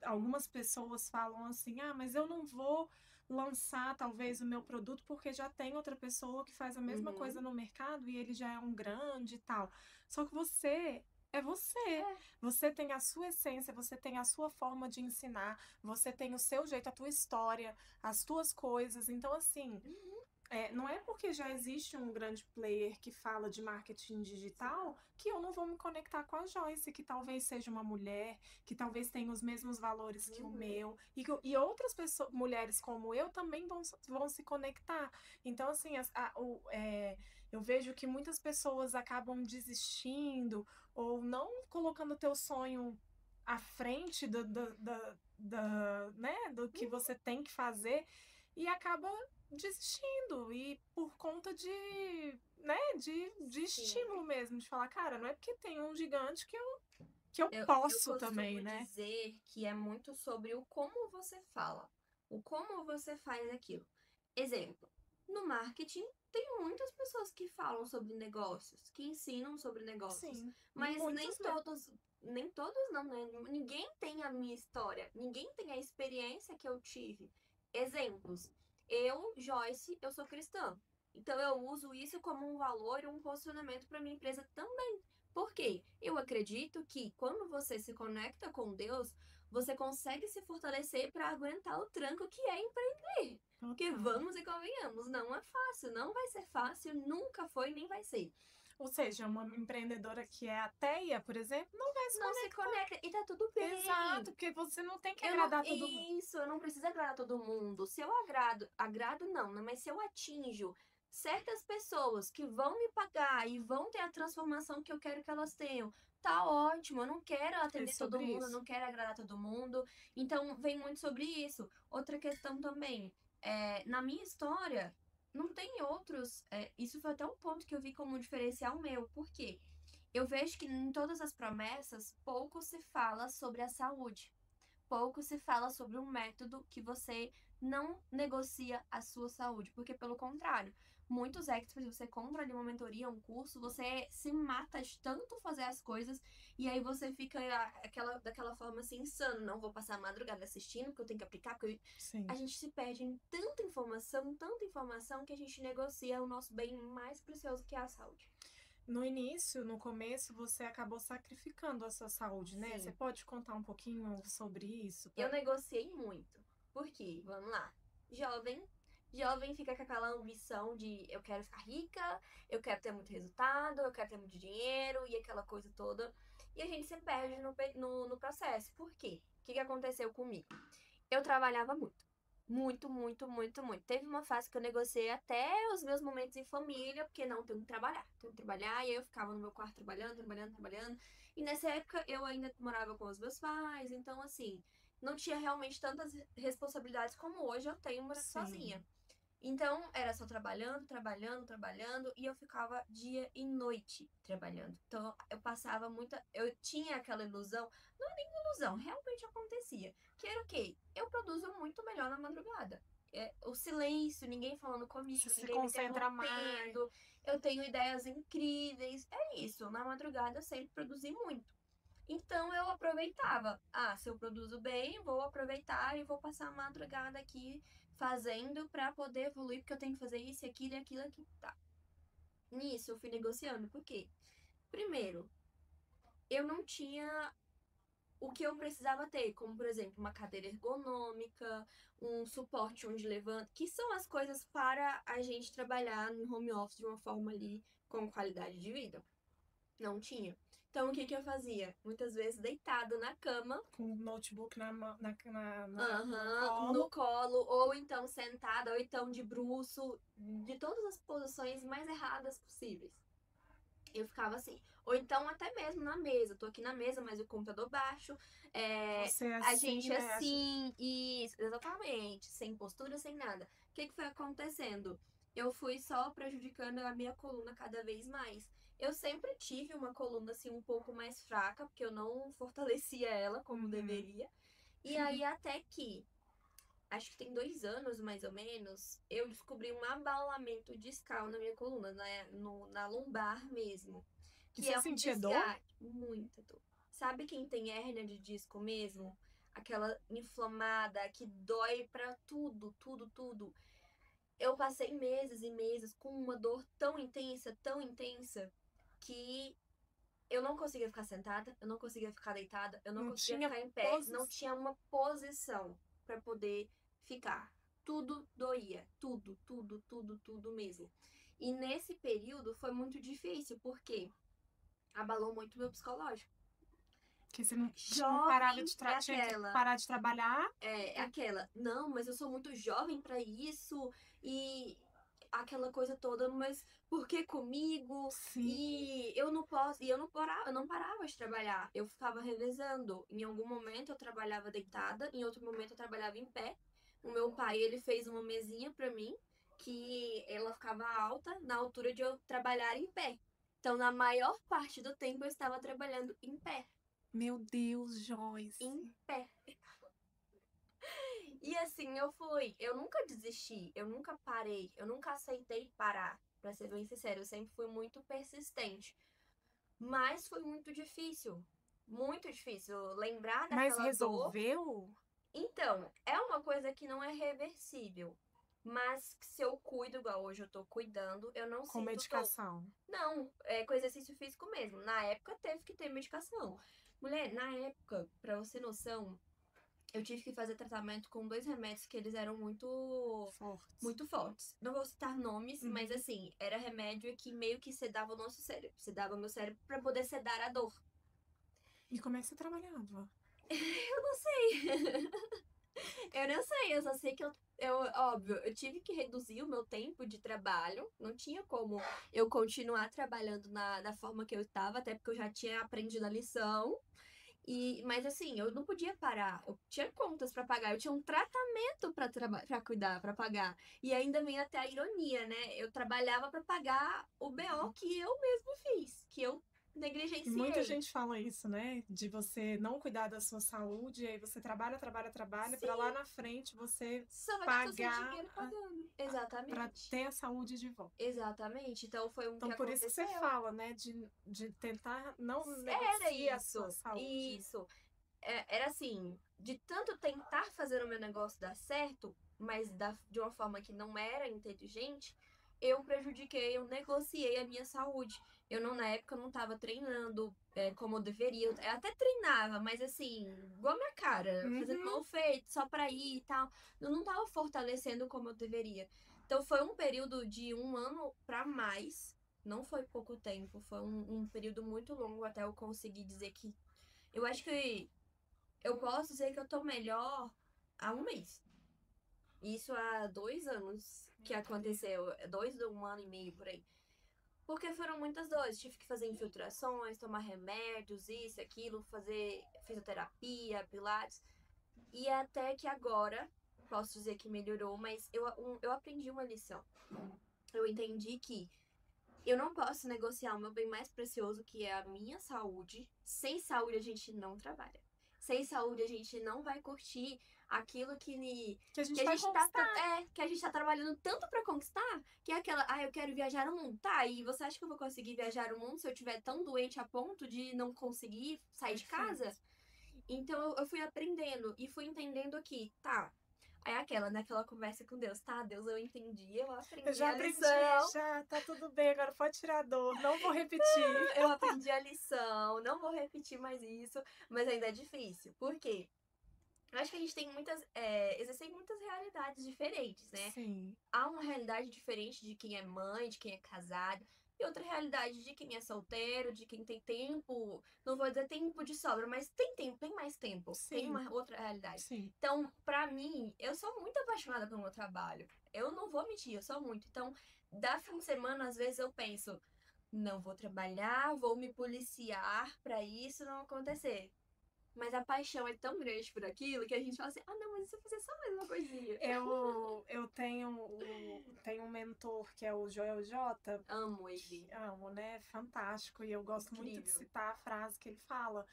Speaker 1: algumas pessoas falam assim: ah, mas eu não vou lançar talvez o meu produto porque já tem outra pessoa que faz a mesma
Speaker 2: Uhum.
Speaker 1: coisa no mercado e ele já é um grande e tal. Só que você é você.
Speaker 2: É.
Speaker 1: Você tem a sua essência, você tem a sua forma de ensinar, você tem o seu jeito, a tua história, as tuas coisas. Então, assim,
Speaker 2: Uhum.
Speaker 1: não é porque já existe um grande player que fala de marketing digital que eu não vou me conectar com a Joyce, que talvez seja uma mulher, que talvez tenha os mesmos valores que o
Speaker 2: Uhum.
Speaker 1: meu, e outras pessoas, mulheres como eu também vão se conectar. Então, assim, eu vejo que muitas pessoas acabam desistindo ou não colocando o teu sonho à frente né, do que você tem que fazer e acaba desistindo e por conta né, de
Speaker 2: Sim.
Speaker 1: estímulo mesmo, de falar, cara, não é porque tem um gigante que eu
Speaker 2: Eu
Speaker 1: posso também,
Speaker 2: costumo
Speaker 1: né?
Speaker 2: dizer que é muito sobre o como você fala, o como você faz aquilo. Exemplo, no marketing tem muitas pessoas que falam sobre negócios, que ensinam sobre negócios,
Speaker 1: Sim, e
Speaker 2: mas
Speaker 1: muitos mesmo.
Speaker 2: nem todos não, né? Ninguém tem a minha história, ninguém tem a experiência que eu tive. Exemplos, eu, Joyce, eu sou cristã. Então eu uso isso como um valor e um posicionamento para minha empresa também. Por quê? Eu acredito que quando você se conecta com Deus, você consegue se fortalecer para aguentar o tranco que é empreender. Porque
Speaker 1: Total.
Speaker 2: vamos e convenhamos, não é fácil, não vai ser fácil, nunca foi nem vai ser.
Speaker 1: Ou seja, uma empreendedora que é ateia, por exemplo, não vai se
Speaker 2: Não se
Speaker 1: conectar.
Speaker 2: conecta e tá tudo
Speaker 1: Exato,
Speaker 2: bem.
Speaker 1: porque você não tem que
Speaker 2: Eu não,
Speaker 1: agradar todo mundo.
Speaker 2: isso, eu não preciso agradar todo mundo. Se eu agrado não, né? Mas se eu atinjo certas pessoas que vão me pagar e vão ter a transformação que eu quero que elas tenham, tá ótimo. Eu não quero
Speaker 1: É
Speaker 2: atender todo
Speaker 1: sobre
Speaker 2: mundo, eu
Speaker 1: isso.
Speaker 2: não quero agradar todo mundo. Então, vem muito sobre isso. Outra questão também, na minha história, não tem outros. Isso foi até um ponto que eu vi como um diferencial meu. Por quê? Eu vejo que em todas as promessas, pouco se fala sobre a saúde. Pouco se fala sobre um método que você não negocia a sua saúde, porque pelo contrário, muitos experts, você compra ali uma mentoria, um curso, você se mata de tanto fazer as coisas e aí você fica daquela forma assim, insano, não vou passar a madrugada assistindo, porque eu tenho que aplicar, a
Speaker 1: Sim.
Speaker 2: gente se perde em tanta informação que a gente negocia o nosso bem mais precioso que é a saúde.
Speaker 1: No início, no começo, você acabou sacrificando a sua saúde, né? Você
Speaker 2: Sim.
Speaker 1: pode contar um pouquinho sobre isso?
Speaker 2: Eu negociei muito. Por quê? Vamos lá. Jovem. Jovem fica com aquela ambição de eu quero ficar rica, eu quero ter muito resultado, eu quero ter muito dinheiro e aquela coisa toda. E a gente se perde no processo. Por quê? O que aconteceu comigo? Eu trabalhava muito. Muito, muito, muito, muito. Teve uma fase que eu negociei até os meus momentos em família, porque não, tenho que trabalhar. Tenho que trabalhar, e aí eu ficava no meu quarto trabalhando, trabalhando, trabalhando. E nessa época eu ainda morava com os meus pais, então assim, não tinha realmente tantas responsabilidades como hoje eu tenho morando
Speaker 1: Sim.
Speaker 2: sozinha. Então, era só trabalhando, trabalhando, trabalhando, e eu ficava dia e noite trabalhando. Então, eu passava muita. Eu tinha aquela ilusão, não é nem ilusão, realmente acontecia. Que era o quê? Eu produzo muito melhor na madrugada. O silêncio, ninguém falando
Speaker 1: Você
Speaker 2: comigo,
Speaker 1: se
Speaker 2: ninguém me
Speaker 1: concentra mais.
Speaker 2: interrompendo, eu tenho ideias incríveis. É isso, na madrugada eu sempre produzi muito. Então eu aproveitava. Ah, se eu produzo bem, vou aproveitar e vou passar a madrugada aqui fazendo para poder evoluir, porque eu tenho que fazer isso, aquilo e aquilo, aquilo. Tá. Nisso eu fui negociando. Por quê? Primeiro, eu não tinha o que eu precisava ter, como por exemplo, uma cadeira ergonômica, um suporte onde levanta, que são as coisas para a gente trabalhar no home office de uma forma ali com qualidade de vida. Não tinha. Então, o que que eu fazia? Muitas vezes deitado na cama.
Speaker 1: Com o notebook no
Speaker 2: Aham, no
Speaker 1: colo.
Speaker 2: colo, ou então sentada, ou então de bruço, de todas as posições mais erradas possíveis. Eu ficava assim. Ou então até mesmo na mesa. Tô aqui na mesa, mas o computador baixo.
Speaker 1: Você
Speaker 2: A
Speaker 1: assim,
Speaker 2: gente
Speaker 1: né?
Speaker 2: assim, isso, exatamente. Sem postura, sem nada. O que que foi acontecendo? Eu fui só prejudicando a minha coluna cada vez mais. Eu sempre tive uma coluna assim um pouco mais fraca, porque eu não fortalecia ela como
Speaker 1: Uhum.
Speaker 2: deveria. E aí até que acho que tem 2 anos mais ou menos, eu descobri um abalamento discal na minha coluna, na lombar mesmo,
Speaker 1: E
Speaker 2: que
Speaker 1: você
Speaker 2: é um
Speaker 1: sentia dor?
Speaker 2: desgaste, muita dor. Sabe quem tem hérnia de disco mesmo? Aquela inflamada que dói pra tudo, tudo, tudo. Eu passei meses e meses com uma dor tão intensa, que eu não conseguia ficar sentada, eu não conseguia ficar deitada, eu não
Speaker 1: Não
Speaker 2: conseguia
Speaker 1: tinha
Speaker 2: ficar em pé, não
Speaker 1: posição.
Speaker 2: tinha uma posição para poder ficar. Tudo doía, tudo, tudo, tudo, tudo mesmo. E nesse período foi muito difícil, porque abalou muito meu psicológico.
Speaker 1: Que você não parava
Speaker 2: Jovem é
Speaker 1: tinha que
Speaker 2: aquela,
Speaker 1: parar de trabalhar.
Speaker 2: não, mas eu sou muito jovem para isso, e aquela coisa toda, mas por que comigo?
Speaker 1: Sim.
Speaker 2: E eu não posso, e eu não parava de trabalhar. Eu ficava revezando. Em algum momento eu trabalhava deitada, em outro momento eu trabalhava em pé. O meu pai, ele fez uma mesinha para mim, que ela ficava alta, na altura de eu trabalhar em pé. Então, na maior parte do tempo eu estava trabalhando em pé,
Speaker 1: Meu Deus,
Speaker 2: em
Speaker 1: Joyce.
Speaker 2: pé. E assim eu fui. Eu nunca desisti, eu nunca parei, eu nunca aceitei parar. Pra ser bem sincero, eu sempre fui muito persistente. Mas foi muito difícil. Muito difícil lembrar
Speaker 1: Mas
Speaker 2: daquela dor.
Speaker 1: resolveu
Speaker 2: Então, é uma coisa que não é reversível. Mas que se eu cuido igual hoje eu tô cuidando, eu não
Speaker 1: com
Speaker 2: sinto dor.
Speaker 1: medicação.
Speaker 2: Não, é com exercício físico mesmo. Na época teve que ter medicação. Mulher, na época, pra você ter noção, eu tive que fazer tratamento com 2 remédios que eles eram
Speaker 1: Fortes.
Speaker 2: muito fortes. Não vou citar nomes, mas
Speaker 1: Uhum.
Speaker 2: assim, era remédio que meio que sedava o nosso cérebro, sedava o meu cérebro para poder sedar a dor.
Speaker 1: E como é que você trabalhava?
Speaker 2: Eu não sei. Eu não sei, eu só sei que óbvio, eu tive que reduzir o meu tempo de trabalho. Não tinha como eu continuar trabalhando da forma que eu estava, até porque eu já tinha aprendido a lição. Mas assim, eu não podia parar. Eu tinha contas pra pagar, eu tinha um tratamento pra cuidar, pra pagar. E ainda vem até a ironia, né? Eu trabalhava pra pagar o BO que eu mesmo fiz, que eu
Speaker 1: E muita
Speaker 2: negligenciei.
Speaker 1: gente fala isso, né? De você não cuidar da sua saúde, e aí você trabalha, trabalha, trabalha, para lá
Speaker 2: Sim,
Speaker 1: na frente você
Speaker 2: só vai gastar seu
Speaker 1: pagar
Speaker 2: dinheiro pagando.
Speaker 1: para
Speaker 2: Exatamente.
Speaker 1: ter a saúde de volta.
Speaker 2: Exatamente. Então foi um que
Speaker 1: Então, por isso que você
Speaker 2: aconteceu.
Speaker 1: fala, né? De tentar não
Speaker 2: Era
Speaker 1: negocie a sua
Speaker 2: isso.
Speaker 1: saúde.
Speaker 2: Isso. Era assim, de tanto tentar fazer o meu negócio dar certo, mas de uma forma que não era inteligente, eu prejudiquei, eu negociei a minha saúde. Eu não, na época, eu não estava treinando como eu deveria. Eu até treinava, mas assim, igual a minha cara, fazendo
Speaker 1: Uhum.
Speaker 2: mal feito, só pra ir e tal. Eu não estava fortalecendo como eu deveria. Então foi um período de 1 ano pra mais. Não foi pouco tempo, foi um período muito longo até eu conseguir dizer que. Eu acho que eu posso dizer que eu tô melhor há 1 mês. Isso há 2 anos que
Speaker 1: Meu Deus.
Speaker 2: aconteceu. 1 ano e meio por aí. Porque foram muitas dores. Tive que fazer infiltrações, tomar remédios, isso, aquilo, fazer fisioterapia, pilates. E até que agora, posso dizer que melhorou, mas eu aprendi uma lição. Eu entendi que eu não posso negociar o meu bem mais precioso, que é a minha saúde. Sem saúde a gente não trabalha. Sem saúde a gente não vai curtir aquilo
Speaker 1: Que a
Speaker 2: que
Speaker 1: gente
Speaker 2: a
Speaker 1: vai
Speaker 2: gente
Speaker 1: conquistar.
Speaker 2: que a gente tá trabalhando tanto pra conquistar, que é aquela, eu quero viajar o mundo. Tá, e você acha que eu vou conseguir viajar o mundo se eu estiver tão doente a ponto de não conseguir sair de casa?
Speaker 1: Perfeito.
Speaker 2: Então eu fui aprendendo e fui entendendo que, tá, é aquela, naquela conversa com Deus, tá, Deus, eu entendi, eu
Speaker 1: Eu
Speaker 2: aprendi
Speaker 1: já
Speaker 2: a
Speaker 1: aprendi,
Speaker 2: lição.
Speaker 1: já tá tudo bem, agora pode tirar a dor, não vou repetir.
Speaker 2: Eu aprendi a lição, não vou repetir mais isso, mas ainda é difícil. Por quê? Eu acho que a gente tem existem muitas realidades diferentes, né?
Speaker 1: Sim,
Speaker 2: Há uma realidade diferente de quem é mãe, de quem é casado, e outra realidade de quem é solteiro, de quem tem tempo, não vou dizer tempo de sobra, mas tem tempo, tem mais tempo, tem
Speaker 1: sim,
Speaker 2: uma outra realidade.
Speaker 1: sim.
Speaker 2: Então, pra mim, eu sou muito apaixonada pelo meu trabalho. Eu não vou mentir, eu sou muito. Então, da fim de semana, às vezes eu penso, não vou trabalhar, vou me policiar pra isso não acontecer. Mas a paixão é tão grande por aquilo que a gente fala assim: não, mas isso eu fazer só mais uma coisinha.
Speaker 1: Eu tenho um mentor que é o Joel J,
Speaker 2: Amo
Speaker 1: que
Speaker 2: ele.
Speaker 1: amo, né? Fantástico. E eu gosto muito de
Speaker 2: Incrível.
Speaker 1: citar a frase que ele fala: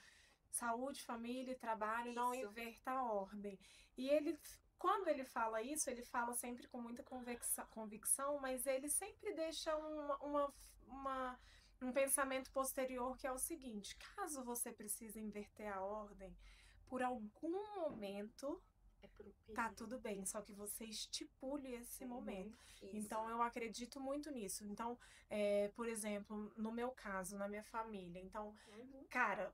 Speaker 1: saúde, família e trabalho, não
Speaker 2: Isso.
Speaker 1: inverta a ordem. E ele, quando ele fala isso, ele fala sempre com muita convicção, mas ele sempre deixa um pensamento posterior que é o seguinte: caso você precise inverter a ordem, por algum momento
Speaker 2: É por um
Speaker 1: tá
Speaker 2: período.
Speaker 1: tudo bem, só que você estipule esse momento.
Speaker 2: Uhum. Isso.
Speaker 1: Então, eu acredito muito nisso. Então, por exemplo, no meu caso, na minha família. Então,
Speaker 2: Uhum.
Speaker 1: cara,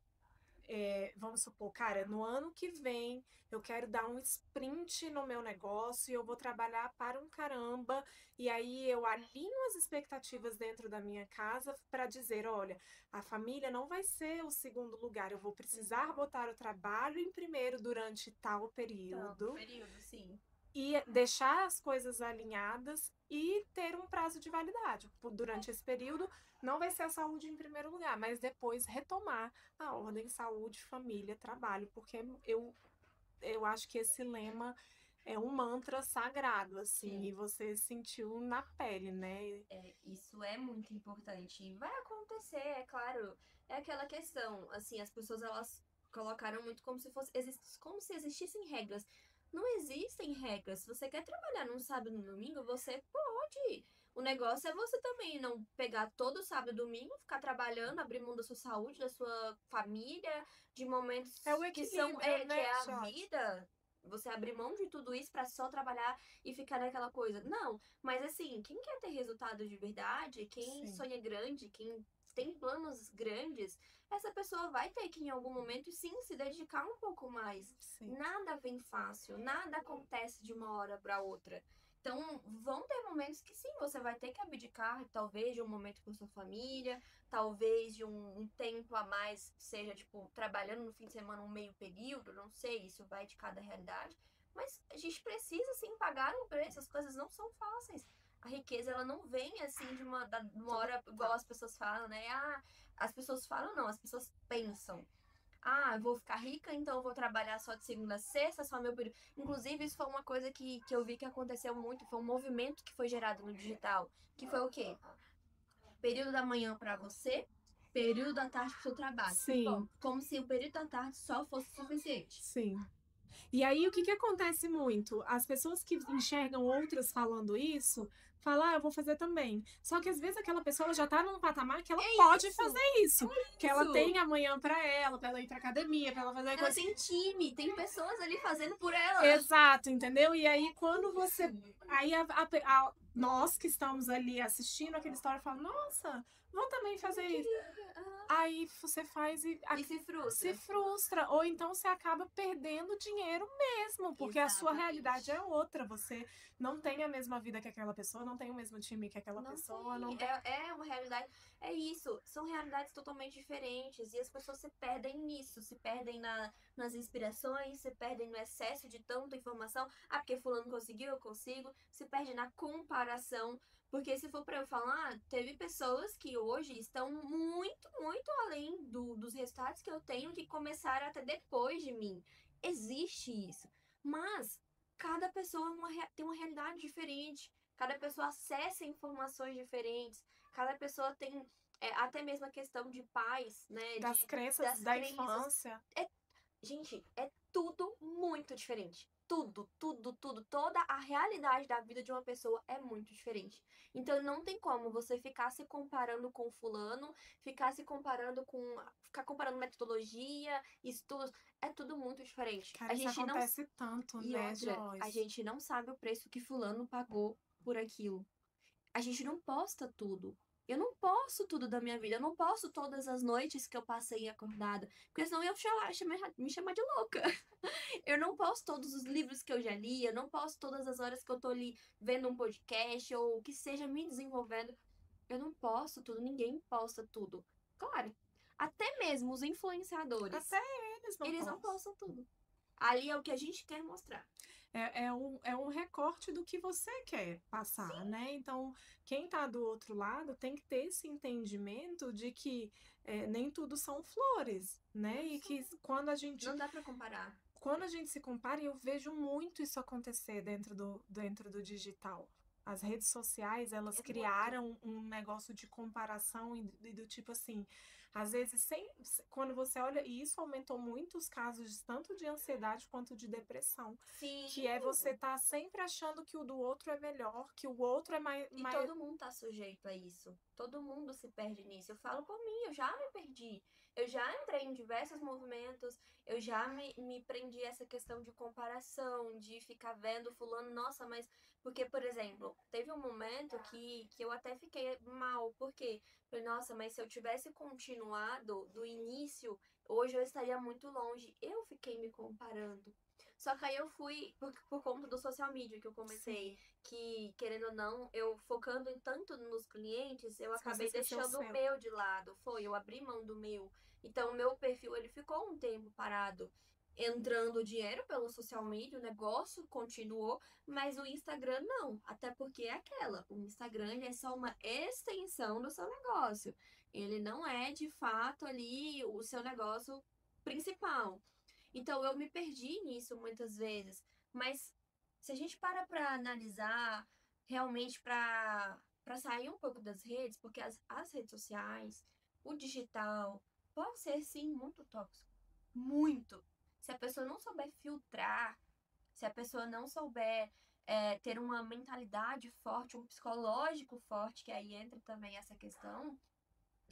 Speaker 1: vamos supor, cara, no ano que vem eu quero dar um sprint no meu negócio e eu vou trabalhar para um caramba. E aí eu alinho as expectativas dentro da minha casa para dizer, olha, a família não vai ser o segundo lugar, eu vou precisar
Speaker 2: Uhum.
Speaker 1: botar o trabalho em primeiro durante tal
Speaker 2: Então,
Speaker 1: período
Speaker 2: período, sim.
Speaker 1: e deixar as coisas alinhadas e ter um prazo de validade. Durante esse período, não vai ser a saúde em primeiro lugar, mas depois retomar a ordem saúde, família, trabalho, porque eu acho que esse lema é um mantra sagrado, assim,
Speaker 2: Sim.
Speaker 1: e você sentiu na pele, né?
Speaker 2: Isso é muito importante. E vai acontecer, é claro. É aquela questão, assim, as pessoas elas colocaram muito como se como se existissem regras. Não existem regras. Se você quer trabalhar num sábado e no domingo, você pode. O negócio é você também não pegar todo sábado e domingo, ficar trabalhando, abrir mão da sua saúde, da sua família, de
Speaker 1: É o
Speaker 2: momentos
Speaker 1: equilíbrio,
Speaker 2: que
Speaker 1: né,
Speaker 2: é a
Speaker 1: Joyce?
Speaker 2: vida. Você abrir mão de tudo isso pra só trabalhar e ficar naquela coisa. Não, mas assim, quem quer ter resultado de verdade, quem
Speaker 1: Sim,
Speaker 2: sonha grande, quem tem planos grandes, essa pessoa vai ter que em algum momento sim se dedicar um pouco mais.
Speaker 1: sim.
Speaker 2: Nada vem fácil, nada acontece de uma hora para outra. Então, vão ter momentos que sim, você vai ter que abdicar, talvez de um momento com sua família, talvez de um tempo a mais, seja tipo trabalhando no fim de semana um meio período, não sei, isso vai de cada realidade. Mas a gente precisa, sim, pagar um preço. As coisas não são fáceis. A riqueza, ela não vem, assim, de uma hora, igual as pessoas falam, né? Ah, as pessoas falam, não, as pessoas pensam. Ah, eu vou ficar rica, então eu vou trabalhar só de segunda a sexta, só meu período. Inclusive, isso foi uma coisa que eu vi que aconteceu muito, foi um movimento que foi gerado no digital, que foi o quê? Período da manhã para você, período da tarde para o seu trabalho.
Speaker 1: Sim,
Speaker 2: Como se o período da tarde só fosse suficiente.
Speaker 1: sim. E aí, o que que acontece muito? As pessoas que enxergam outras falando isso, falam, eu vou fazer também. Só que às vezes aquela pessoa já tá num patamar que ela pode
Speaker 2: Isso,
Speaker 1: fazer isso. Que ela
Speaker 2: isso.
Speaker 1: tem amanhã pra ela ir pra academia, pra ela fazer
Speaker 2: Ela
Speaker 1: coisa.
Speaker 2: tem time, tem pessoas ali fazendo por ela.
Speaker 1: Exato, entendeu? E aí, quando você. Aí, nós que estamos ali assistindo aquela história, falam, nossa, vou também fazer isso. Aí você faz
Speaker 2: E se frustra.
Speaker 1: se frustra. Ou então você acaba perdendo dinheiro mesmo, porque a sua
Speaker 2: Exatamente.
Speaker 1: realidade é outra. Você não tem a mesma vida que aquela pessoa, não tem o mesmo time que aquela pessoa, não tem.
Speaker 2: É uma realidade. É isso. São realidades totalmente diferentes. E as pessoas se perdem nisso. Se perdem nas inspirações, se perdem no excesso de tanta informação. Ah, porque fulano conseguiu, eu consigo. Se perde na comparação. Porque se for para eu falar, teve pessoas que hoje estão muito, muito além dos resultados que eu tenho que começaram até depois de mim. Existe isso. Mas cada pessoa tem uma realidade diferente. Cada pessoa acessa informações diferentes. Cada pessoa tem até mesmo a questão de pais, né?
Speaker 1: Das crenças
Speaker 2: Das
Speaker 1: da
Speaker 2: crenças.
Speaker 1: infância.
Speaker 2: Gente, é tudo muito diferente. Tudo, tudo, tudo. Toda a realidade da vida de uma pessoa é muito diferente. Então não tem como você ficar se comparando com fulano, ficar se comparando com. Ficar comparando metodologia, estudos. É tudo muito diferente.
Speaker 1: Cara,
Speaker 2: A
Speaker 1: isso
Speaker 2: gente não.
Speaker 1: acontece tanto,
Speaker 2: E
Speaker 1: né,
Speaker 2: outra, a
Speaker 1: Joyce?
Speaker 2: gente não sabe o preço que fulano pagou por aquilo. A gente não posta tudo. Eu não posto tudo da minha vida. Eu não posto todas as noites que eu passei acordada. Porque senão eu me chamar de louca. Eu não posto todos os livros que eu já li. Eu não posto todas as horas que eu tô ali vendo um podcast ou que seja me desenvolvendo. Eu não posto tudo. Ninguém posta tudo. Claro. Até mesmo os
Speaker 1: Até
Speaker 2: influenciadores.
Speaker 1: eles não
Speaker 2: Eles não
Speaker 1: postam.
Speaker 2: postam tudo. Ali é o que a gente quer mostrar.
Speaker 1: É um recorte do que você quer passar, né? Então, quem tá do outro lado tem que ter esse entendimento de que nem tudo são flores, né? E que
Speaker 2: Não dá pra comparar.
Speaker 1: quando a gente se compara, e eu vejo muito isso acontecer dentro do digital. As redes sociais, elas
Speaker 2: É muito.
Speaker 1: criaram um negócio de comparação e do tipo assim, às vezes, quando você olha, e isso aumentou muito os casos tanto de ansiedade quanto de depressão,
Speaker 2: Sim.
Speaker 1: que é você estar sempre achando que o do outro é melhor, que o outro é
Speaker 2: E todo mundo tá sujeito a isso. Todo mundo se perde nisso. Eu falo por mim, eu já me perdi. Eu já entrei em diversos movimentos, eu já me prendi a essa questão de comparação, de ficar vendo fulano, nossa, mas. Porque, por exemplo, teve um momento que eu até fiquei mal, porque falei, nossa, mas se eu tivesse continuado do início, hoje eu estaria muito longe. Eu fiquei me comparando. Só que aí eu fui, por conta do social media que eu comecei,
Speaker 1: Sim,
Speaker 2: que, querendo ou não, eu focando em tanto nos clientes, eu
Speaker 1: se você
Speaker 2: acabei
Speaker 1: esqueceu o
Speaker 2: deixando o
Speaker 1: seu.
Speaker 2: meu de lado. Eu abri mão do meu. Então, o meu perfil, ele ficou um tempo parado. Entrando dinheiro pelo social media, o negócio continuou, mas o Instagram não. Até porque é aquela, o Instagram ele é só uma extensão do seu negócio. Ele não é, de fato, ali o seu negócio principal. Então eu me perdi nisso muitas vezes. Mas se a gente para analisar realmente para sair um pouco das redes, porque as redes sociais, o digital, pode ser sim muito tóxico. Muito. Se a pessoa não souber filtrar, se a pessoa não souber ter uma mentalidade forte, um psicológico forte, que aí entra também essa questão,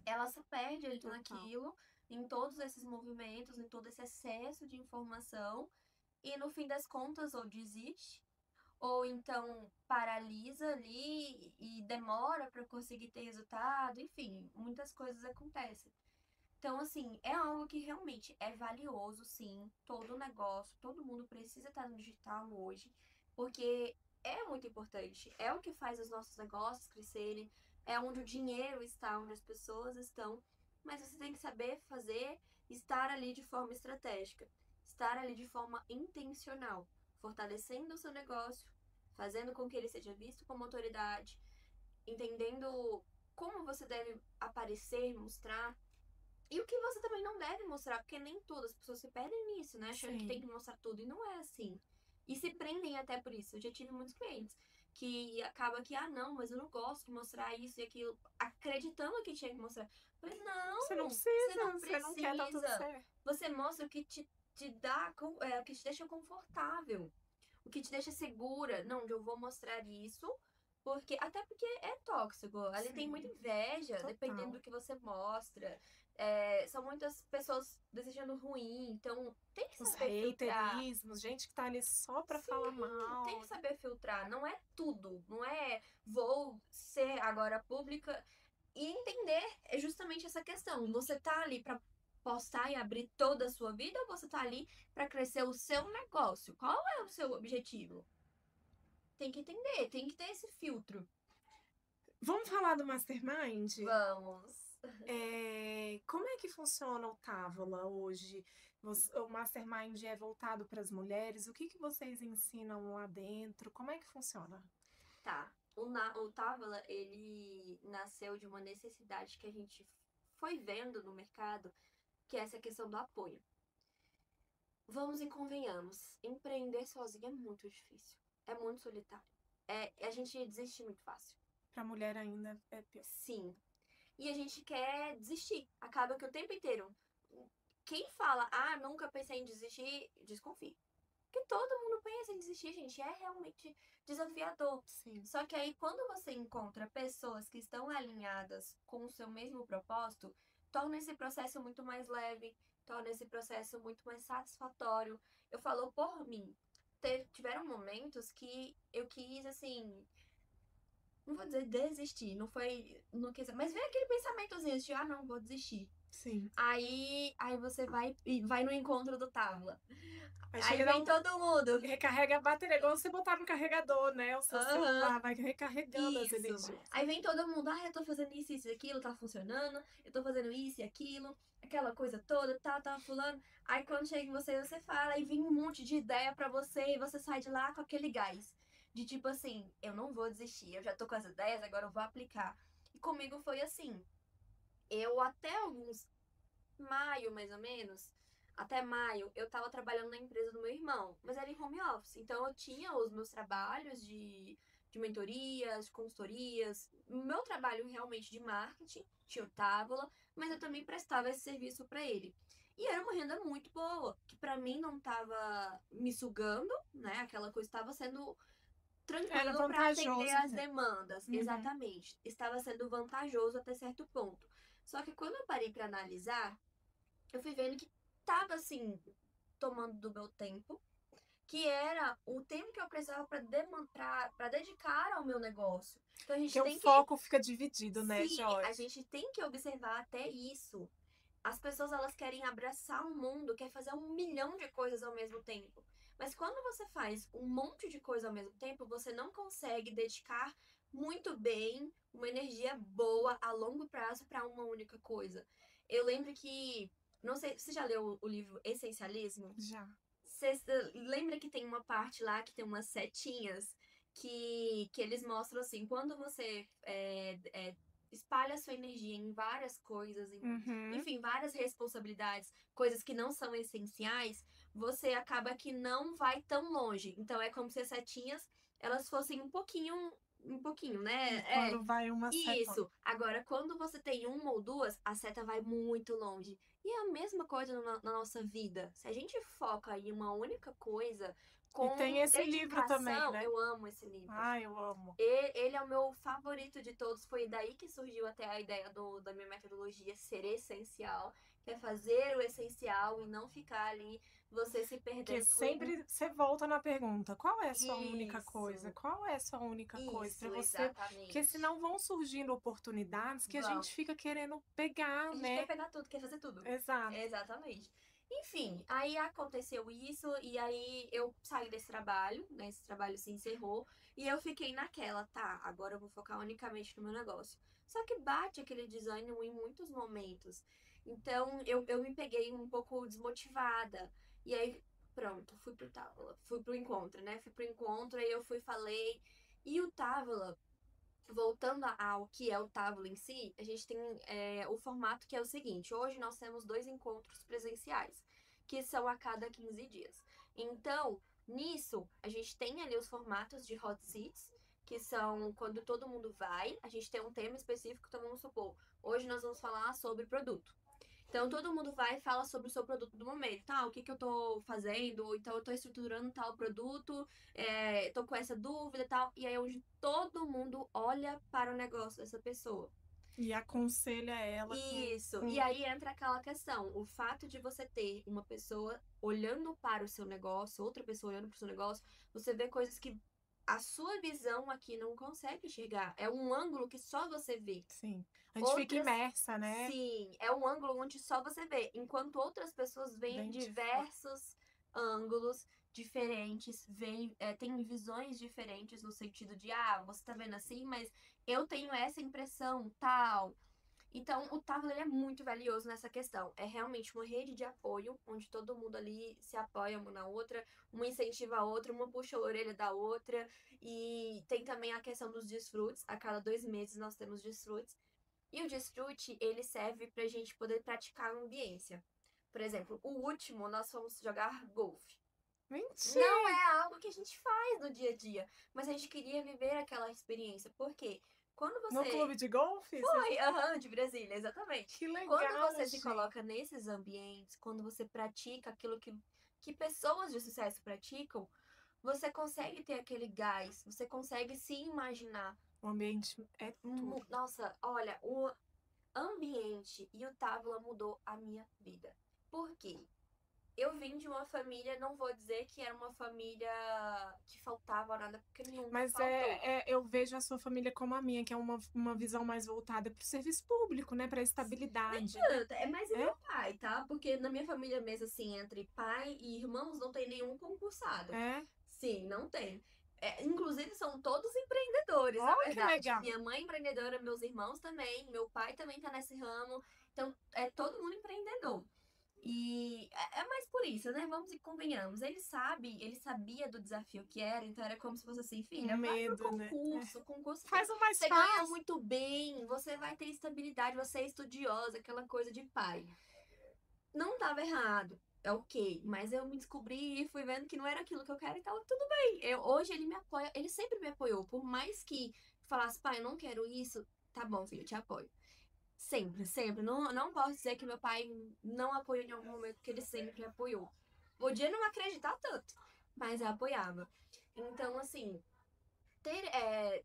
Speaker 2: ela se perde ali
Speaker 1: Total.
Speaker 2: naquilo, em todos esses movimentos, em todo esse excesso de informação, e no fim das contas, ou desiste, ou então paralisa ali e demora para conseguir ter resultado, enfim, muitas coisas acontecem. Então, assim, é algo que realmente é valioso, sim, todo negócio, todo mundo precisa estar no digital hoje, porque é muito importante, é o que faz os nossos negócios crescerem, é onde o dinheiro está, onde as pessoas estão, mas você tem que saber fazer, estar ali de forma estratégica, estar ali de forma intencional, fortalecendo o seu negócio, fazendo com que ele seja visto como autoridade, entendendo como você deve aparecer, mostrar, e o que você também não deve mostrar, porque nem tudo, as pessoas se perdem nisso, né? Achando que tem que mostrar tudo, e não é assim. E se prendem até por isso. Eu já tive muitos clientes que acaba que, não, mas eu não gosto de mostrar isso e aquilo, acreditando que tinha que mostrar. Eu falei,
Speaker 1: Você não
Speaker 2: não, você
Speaker 1: precisa,
Speaker 2: não
Speaker 1: você não quer, tá tudo
Speaker 2: precisa.
Speaker 1: certo.
Speaker 2: Você mostra o que te dá, o que te deixa confortável, o que te deixa segura. Não, eu vou mostrar isso, até porque é tóxico. Ali tem muita
Speaker 1: Sim,
Speaker 2: inveja, dependendo
Speaker 1: total.
Speaker 2: do que você mostra. São muitas pessoas desejando ruim, então tem que
Speaker 1: Os
Speaker 2: saber filtrar.
Speaker 1: haterismos, gente que tá ali só pra falar
Speaker 2: Sim, tem que
Speaker 1: mal.
Speaker 2: saber filtrar. Não é tudo. Não é vou ser agora pública. E entender é justamente essa questão. Você tá ali pra postar e abrir toda a sua vida ou você tá ali pra crescer o seu negócio? Qual é o seu objetivo? Tem que entender, tem que ter esse filtro.
Speaker 1: Vamos falar do Mastermind?
Speaker 2: Vamos.
Speaker 1: Como é que funciona o Távola hoje? O Mastermind é voltado para as mulheres? O que que vocês ensinam lá dentro? Como é que funciona?
Speaker 2: Tá. O Távola, ele nasceu de uma necessidade que a gente foi vendo no mercado, que é essa questão do apoio. Vamos e convenhamos, empreender sozinho é muito difícil. É muito solitário. A gente desiste muito fácil.
Speaker 1: Para mulher ainda é pior.
Speaker 2: Sim. E a gente quer desistir. Acaba que o tempo inteiro, quem fala, nunca pensei em desistir, desconfie. Porque todo mundo pensa em desistir, gente. É realmente desafiador.
Speaker 1: Sim.
Speaker 2: Só que aí, quando você encontra pessoas que estão alinhadas com o seu mesmo propósito, torna esse processo muito mais leve, torna esse processo muito mais satisfatório. Eu falo por mim. Tiveram momentos que eu quis, assim, não vou dizer desistir, não foi, não quis, mas veio aquele pensamentozinho de, não, vou desistir.
Speaker 1: Sim.
Speaker 2: Aí você vai no encontro do Távola.
Speaker 1: Aí
Speaker 2: Aí
Speaker 1: chega a dar
Speaker 2: vem todo mundo.
Speaker 1: recarrega a bateria, igual você botar no carregador, né? O seu
Speaker 2: Aham.
Speaker 1: celular vai recarregando as
Speaker 2: Isso.
Speaker 1: energias.
Speaker 2: Aí vem todo mundo, eu tô fazendo isso e aquilo, tá funcionando, eu tô fazendo isso e aquilo, aquela coisa toda, tá fulano. Aí quando chega em você fala, e vem um monte de ideia pra você, e você sai de lá com aquele gás. De tipo assim, eu não vou desistir, eu já tô com as ideias, agora eu vou aplicar. E comigo foi assim. Eu até maio, mais ou menos, até maio, eu tava trabalhando na empresa do meu irmão, mas era em home office. Então eu tinha os meus trabalhos de mentorias, de consultorias, o meu trabalho realmente de marketing, tinha o Távola, mas eu também prestava esse serviço para ele. E era uma renda muito boa, que para mim não tava me sugando, né? Aquela coisa estava sendo
Speaker 1: Era
Speaker 2: tranquilo para atender
Speaker 1: vantajoso,
Speaker 2: as
Speaker 1: né?
Speaker 2: demandas.
Speaker 1: Uhum.
Speaker 2: Exatamente. Estava sendo vantajoso até certo ponto. Só que quando eu parei para analisar, eu fui vendo que tava assim, tomando do meu tempo, que era o tempo que eu precisava para dedicar ao meu negócio. Então a gente
Speaker 1: Porque o
Speaker 2: tem que,
Speaker 1: foco fica dividido, né,
Speaker 2: sim, a
Speaker 1: Joyce?
Speaker 2: gente tem que observar até isso. As pessoas elas querem abraçar o mundo, quer fazer 1 milhão de coisas ao mesmo tempo. Mas quando você faz um monte de coisa ao mesmo tempo, você não consegue dedicar muito bem uma energia boa a longo prazo para uma única coisa. Eu lembro que, não sei, você já leu o livro Essencialismo?
Speaker 1: Já.
Speaker 2: Você lembra que tem uma parte lá que tem umas setinhas que eles mostram assim, quando você espalha sua energia em várias coisas,
Speaker 1: Uhum.
Speaker 2: enfim, várias responsabilidades, coisas que não são essenciais, você acaba que não vai tão longe. Então é como se as setinhas elas fossem um pouquinho, né?
Speaker 1: E quando vai uma seta.
Speaker 2: Isso. Agora, quando você tem uma ou duas, a seta vai muito longe. E é a mesma coisa na nossa vida. Se a gente foca em uma única coisa,
Speaker 1: E tem
Speaker 2: com
Speaker 1: esse livro também,
Speaker 2: dedicação,
Speaker 1: né?
Speaker 2: eu amo esse livro.
Speaker 1: Ah, eu amo.
Speaker 2: Ele é o meu favorito de todos. Foi daí que surgiu até a ideia da minha metodologia ser essencial, que é fazer o essencial e não ficar ali você se
Speaker 1: Porque
Speaker 2: perdendo
Speaker 1: sempre você volta na pergunta: qual é a sua única coisa?
Speaker 2: Isso,
Speaker 1: Qual é a sua única coisa? Para
Speaker 2: isso,
Speaker 1: você. Porque
Speaker 2: exatamente.
Speaker 1: senão vão surgindo oportunidades que a
Speaker 2: Vão.
Speaker 1: gente fica querendo pegar,
Speaker 2: A gente quer
Speaker 1: né?
Speaker 2: pegar tudo, quer fazer tudo.
Speaker 1: Exato.
Speaker 2: Exatamente. Enfim, aí aconteceu isso, e aí eu saí desse trabalho, né? Esse trabalho se encerrou, e eu fiquei naquela, tá, agora eu vou focar unicamente no meu negócio. Só que bate aquele desânimo em muitos momentos. Então eu me peguei um pouco desmotivada. E aí pronto, fui pro Távola. Fui pro encontro, né? Fui pro encontro, aí eu fui, falei. E o Távola, voltando ao que é o Távola em si, a gente tem o formato que é o seguinte: hoje nós temos 2 encontros presenciais, que são a cada 15 dias. Então, nisso, a gente tem ali os formatos de hot seats, que são quando todo mundo vai, a gente tem um tema específico, então vamos supor, hoje nós vamos falar sobre produto. Então, todo mundo vai e fala sobre o seu produto do momento, tá? O que que eu tô fazendo, então eu tô estruturando tal produto, tô com essa dúvida e tal. E aí é onde todo mundo olha para o negócio dessa pessoa.
Speaker 1: E aconselha ela
Speaker 2: Isso. E aí entra aquela questão, o fato de você ter uma pessoa olhando para o seu negócio, outra pessoa olhando para o seu negócio, você vê coisas que a sua visão aqui não consegue enxergar. É um ângulo que só você vê.
Speaker 1: Sim. A gente fica
Speaker 2: Outras,
Speaker 1: imersa, né?
Speaker 2: sim, é um ângulo onde só você vê, enquanto outras pessoas veem
Speaker 1: Bem de fora.
Speaker 2: diversos ângulos diferentes, têm visões diferentes no sentido de, você tá vendo assim, mas eu tenho essa impressão, tal. Então, o Távola, ele é muito valioso nessa questão. É realmente uma rede de apoio, onde todo mundo ali se apoia uma na outra, uma incentiva a outra, uma puxa a orelha da outra. E tem também a questão dos desfrutes. A cada 2 meses nós temos desfrutes. E o desfrute, ele serve pra gente poder praticar uma ambiência. Por exemplo, o último, nós fomos jogar golfe.
Speaker 1: Mentira!
Speaker 2: Não é algo que a gente faz no dia a dia, mas a gente queria viver aquela experiência. Por quê? Quando
Speaker 1: No
Speaker 2: você
Speaker 1: clube de golfe?
Speaker 2: foi, aham, de Brasília, exatamente.
Speaker 1: Que
Speaker 2: Quando
Speaker 1: legal,
Speaker 2: você se
Speaker 1: gente.
Speaker 2: coloca nesses ambientes, quando você pratica aquilo que pessoas de sucesso praticam, você consegue ter aquele gás, você consegue se imaginar.
Speaker 1: O ambiente é tudo.
Speaker 2: Nossa, olha, o ambiente e o Távola mudou a minha vida. Por quê? Eu vim de uma família, não vou dizer que era uma família que faltava nada, porque nunca
Speaker 1: Mas
Speaker 2: faltou.
Speaker 1: eu vejo a sua família como a minha, que é uma visão mais voltada para o serviço público, né? Para a
Speaker 2: Nem
Speaker 1: estabilidade, né?
Speaker 2: tanto, é mais o
Speaker 1: É?
Speaker 2: meu pai, tá? Porque na minha família mesmo, assim, entre pai e irmãos, não tem nenhum concursado.
Speaker 1: É?
Speaker 2: Sim, não tem. Inclusive, são todos empreendedores, na
Speaker 1: Ó, que
Speaker 2: verdade.
Speaker 1: legal.
Speaker 2: Minha mãe é empreendedora, meus irmãos também, meu pai também tá nesse ramo. Então, é todo mundo empreendedor. E é mais por isso, né? Vamos e convenhamos. Ele sabia do desafio que era, então era como se fosse assim,
Speaker 1: Um
Speaker 2: filha, vai pro
Speaker 1: medo, né?
Speaker 2: concurso, o concurso
Speaker 1: Faz o mais
Speaker 2: você ganha
Speaker 1: fácil.
Speaker 2: muito bem, você vai ter estabilidade, você é estudiosa, aquela coisa de pai. Não tava errado, é ok, mas eu me descobri e fui vendo que não era aquilo que eu quero e tava tudo bem. Hoje ele me apoia, ele sempre me apoiou, por mais que falasse, pai, eu não quero isso, tá bom, filho, eu te apoio. Sempre, sempre. Não, não posso dizer que meu pai não apoiou em algum momento, porque ele sempre apoiou. Podia não acreditar tanto, mas apoiava. Então, assim,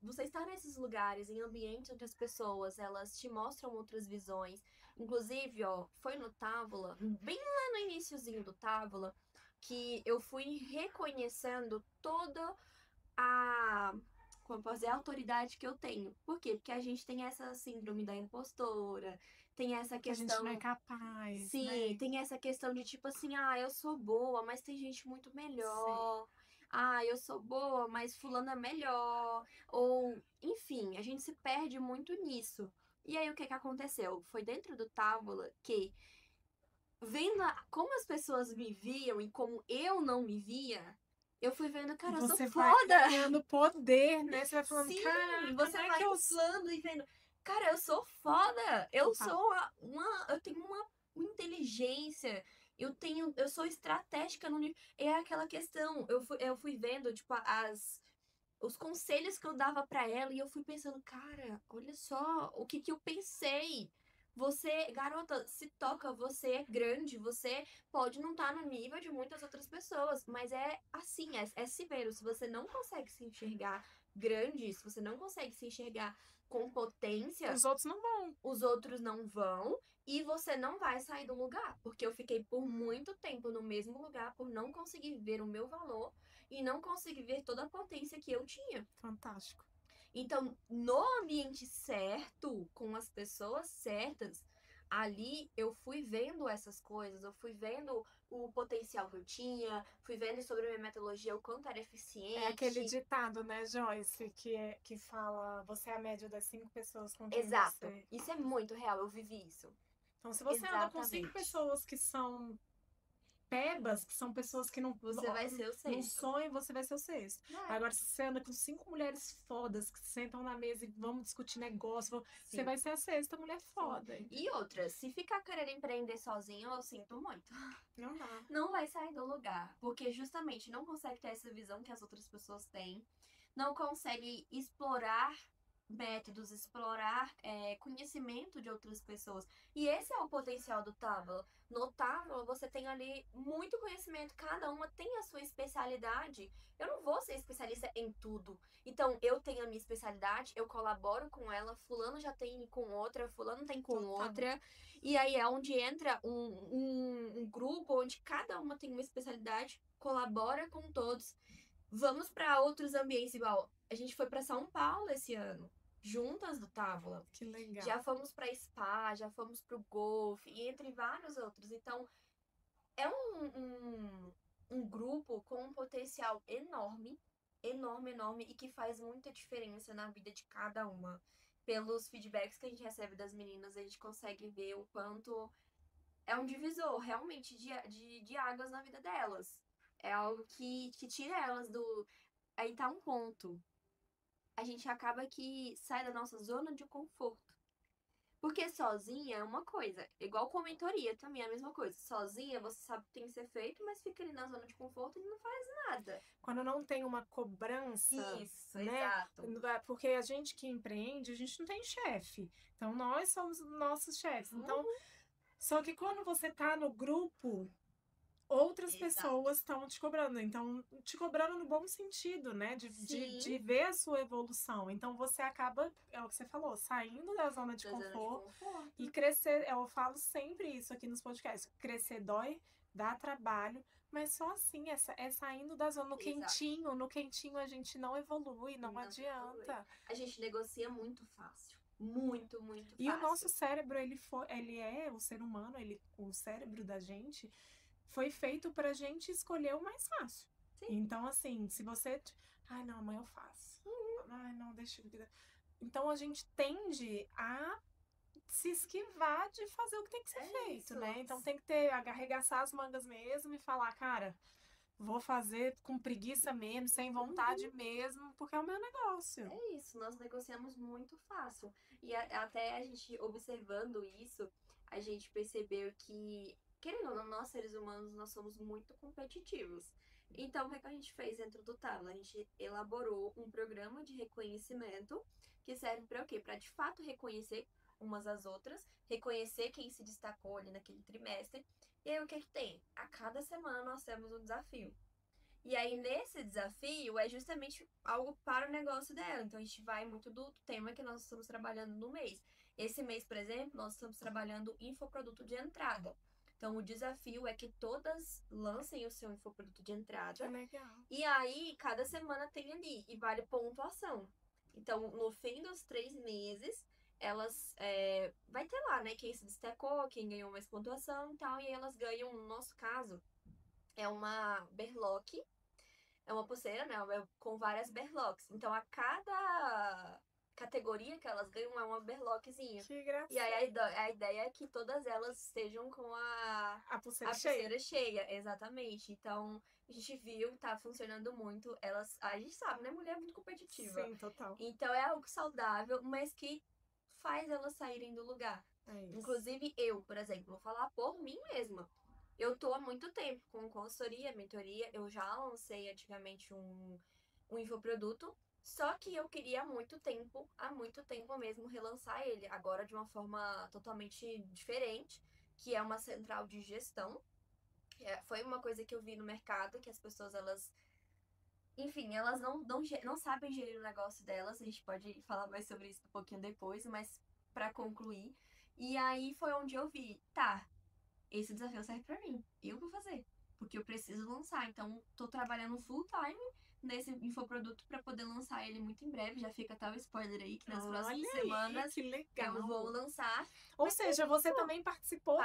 Speaker 2: você estar nesses lugares, em ambientes onde as pessoas, elas te mostram outras visões. Inclusive, ó, foi no Távola, bem lá no iniciozinho do Távola, que eu fui reconhecendo toda a, como eu posso dizer, a autoridade que eu tenho. Por quê? Porque a gente tem essa síndrome da impostora, tem essa
Speaker 1: Que a gente não é
Speaker 2: questão.
Speaker 1: capaz,
Speaker 2: Sim,
Speaker 1: né?
Speaker 2: tem essa questão de tipo assim, eu sou boa, mas tem gente muito
Speaker 1: Sim.
Speaker 2: melhor. Eu sou boa, mas fulano é melhor. Ou, enfim, a gente se perde muito nisso. E aí o que que aconteceu? Foi dentro do Távola que, vendo como as pessoas me viam e como eu não me via, eu fui vendo, cara, eu sou
Speaker 1: Você vai
Speaker 2: foda!
Speaker 1: ganhando poder, né? Você vai falando,
Speaker 2: Sim,
Speaker 1: caraca,
Speaker 2: você
Speaker 1: não é
Speaker 2: vai
Speaker 1: que eu
Speaker 2: inflando e vendo. Cara, eu sou foda! Eu
Speaker 1: total.
Speaker 2: sou eu tenho uma inteligência. Eu sou estratégica no nível. É aquela questão. Eu fui vendo, tipo, os conselhos que eu dava pra ela e eu fui pensando, cara, olha só o que que eu pensei. Você, garota, se toca, você é grande, você pode não estar no nível de muitas outras pessoas, mas é assim, é se ver. Se você não consegue se enxergar grande, se você não consegue se enxergar com potência,
Speaker 1: Os outros não vão.
Speaker 2: os outros não vão e você não vai sair do lugar, porque eu fiquei por muito tempo no mesmo lugar por não conseguir ver o meu valor e não conseguir ver toda a potência que eu tinha.
Speaker 1: Fantástico.
Speaker 2: Então, no ambiente certo, com as pessoas certas, ali eu fui vendo essas coisas, eu fui vendo o potencial que eu tinha, fui vendo sobre a minha metodologia, o quanto era
Speaker 1: É aquele
Speaker 2: eficiente.
Speaker 1: ditado, né, Joyce, que fala, você é a média das 5 pessoas com quem
Speaker 2: Exato.
Speaker 1: você.
Speaker 2: Isso é muito real, eu vivi isso.
Speaker 1: Então, se você anda com cinco
Speaker 2: Exatamente.
Speaker 1: pessoas que são pebas, que são pessoas que não,
Speaker 2: Você vai ser o
Speaker 1: não
Speaker 2: sexto.
Speaker 1: sonham, você vai ser o sexto.
Speaker 2: Vai.
Speaker 1: Agora, se você anda com 5 mulheres fodas que sentam na mesa e vamos discutir negócio, você
Speaker 2: Sim.
Speaker 1: vai ser a sexta mulher foda.
Speaker 2: E outra, se ficar querendo empreender sozinho, eu sinto muito.
Speaker 1: Não dá.
Speaker 2: Não vai sair do lugar. Porque justamente não consegue ter essa visão que as outras pessoas têm. Não consegue explorar métodos, explorar conhecimento de outras pessoas. E esse é o potencial do Távola. No Távola, você tem ali muito conhecimento, cada uma tem a sua especialidade. Eu não vou ser especialista em tudo. Então, eu tenho a minha especialidade, eu colaboro com ela, fulano já tem com outra, fulano tem com
Speaker 1: Total.
Speaker 2: outra. E aí é onde entra um grupo onde cada uma tem uma especialidade, colabora com todos. Vamos para outros ambientes, igual a gente foi para São Paulo esse ano, juntas do Távola.
Speaker 1: Que legal.
Speaker 2: Já fomos para spa, já fomos para o golfe, e entre vários outros. Então, é um grupo com um potencial enorme, enorme, enorme, e que faz muita diferença na vida de cada uma. Pelos feedbacks que a gente recebe das meninas, a gente consegue ver o quanto é um divisor, realmente, de águas na vida delas. É algo que tira elas do... Aí tá um ponto. A gente acaba que sai da nossa zona de conforto. Porque sozinha é uma coisa. Igual com mentoria também é a mesma coisa. Sozinha você sabe o que tem que ser feito, mas fica ali na zona de conforto e não faz nada.
Speaker 1: Quando não tem uma cobrança,
Speaker 2: Isso,
Speaker 1: né?
Speaker 2: exato.
Speaker 1: Porque a gente que empreende, a gente não tem chefe. Então, nós somos os nossos chefes. Então, só que quando você tá no grupo, outras
Speaker 2: Exato.
Speaker 1: pessoas estão te cobrando. Então, te cobrando no bom sentido, né?
Speaker 2: Sim.
Speaker 1: De ver a sua evolução. Então, você acaba, é o que você falou, saindo da zona de
Speaker 2: Da zona de
Speaker 1: conforto
Speaker 2: conforto.
Speaker 1: e crescer. Eu falo sempre isso aqui nos podcasts. Crescer dói, dá trabalho, mas só assim, é saindo da zona. No quentinho a gente não evolui, não adianta.
Speaker 2: A gente negocia muito fácil. Muito, muito fácil.
Speaker 1: E o nosso cérebro, ele é, o ser humano, o cérebro da gente foi feito pra gente escolher o mais fácil.
Speaker 2: Sim.
Speaker 1: Então, assim, se você... Ai, não, amanhã eu faço. Ai, não, deixa eu... Então, a gente tende a se esquivar de fazer o que tem que ser feito,
Speaker 2: isso.
Speaker 1: né? Então, tem que arregaçar as mangas mesmo e falar, cara, vou fazer com preguiça mesmo, sem vontade mesmo, porque é o meu negócio.
Speaker 2: É isso, nós negociamos muito fácil. E até a gente observando isso, a gente percebeu que, querendo ou não, nós seres humanos, nós somos muito competitivos. Então, o que a gente fez dentro do Távola? A gente elaborou um programa de reconhecimento que serve para o quê? Para de fato reconhecer umas às outras, reconhecer quem se destacou ali naquele trimestre. E aí, o que tem? A cada semana nós temos um desafio. E aí, nesse desafio, é justamente algo para o negócio dela. Então, a gente vai muito do tema que nós estamos trabalhando no mês. Esse mês, por exemplo, nós estamos trabalhando infoproduto de entrada. Então, o desafio é que todas lancem o seu infoproduto de entrada.
Speaker 1: Que legal.
Speaker 2: E aí, cada semana tem ali, e vale pontuação. Então, no fim dos 3 meses, elas... vai ter lá, né? Quem se destacou, quem ganhou mais pontuação e tal. E aí, elas ganham, no nosso caso, é uma berlock. É uma pulseira, né? Com várias berlocks. Então, a cada categoria que elas ganham é uma berlockzinha.
Speaker 1: Que graça.
Speaker 2: E aí a ideia é que todas elas estejam com a pulseira cheia. Exatamente. Então, a gente viu, tá funcionando muito. A gente sabe, né? Mulher é muito competitiva.
Speaker 1: Sim, total.
Speaker 2: Então, é algo saudável, mas que faz elas saírem do lugar.
Speaker 1: É isso.
Speaker 2: Inclusive, eu, por exemplo, vou falar por mim mesma. Eu tô há muito tempo com consultoria, mentoria. Eu já lancei antigamente um infoproduto. Só que eu queria há muito tempo mesmo, relançar ele. Agora de uma forma totalmente diferente, que é uma central de gestão. Foi uma coisa que eu vi no mercado, que as pessoas, elas... Enfim, elas não sabem gerir o negócio delas. A gente pode falar mais sobre isso um pouquinho depois, mas pra concluir. E aí foi onde eu vi, tá... Esse desafio serve pra mim. Eu vou fazer. Porque eu preciso lançar. Então, tô trabalhando full time nesse infoproduto pra poder lançar ele muito em breve. Já fica até o spoiler aí, que nas próximas semanas
Speaker 1: que legal.
Speaker 2: eu vou lançar.
Speaker 1: Ou seja, você também participou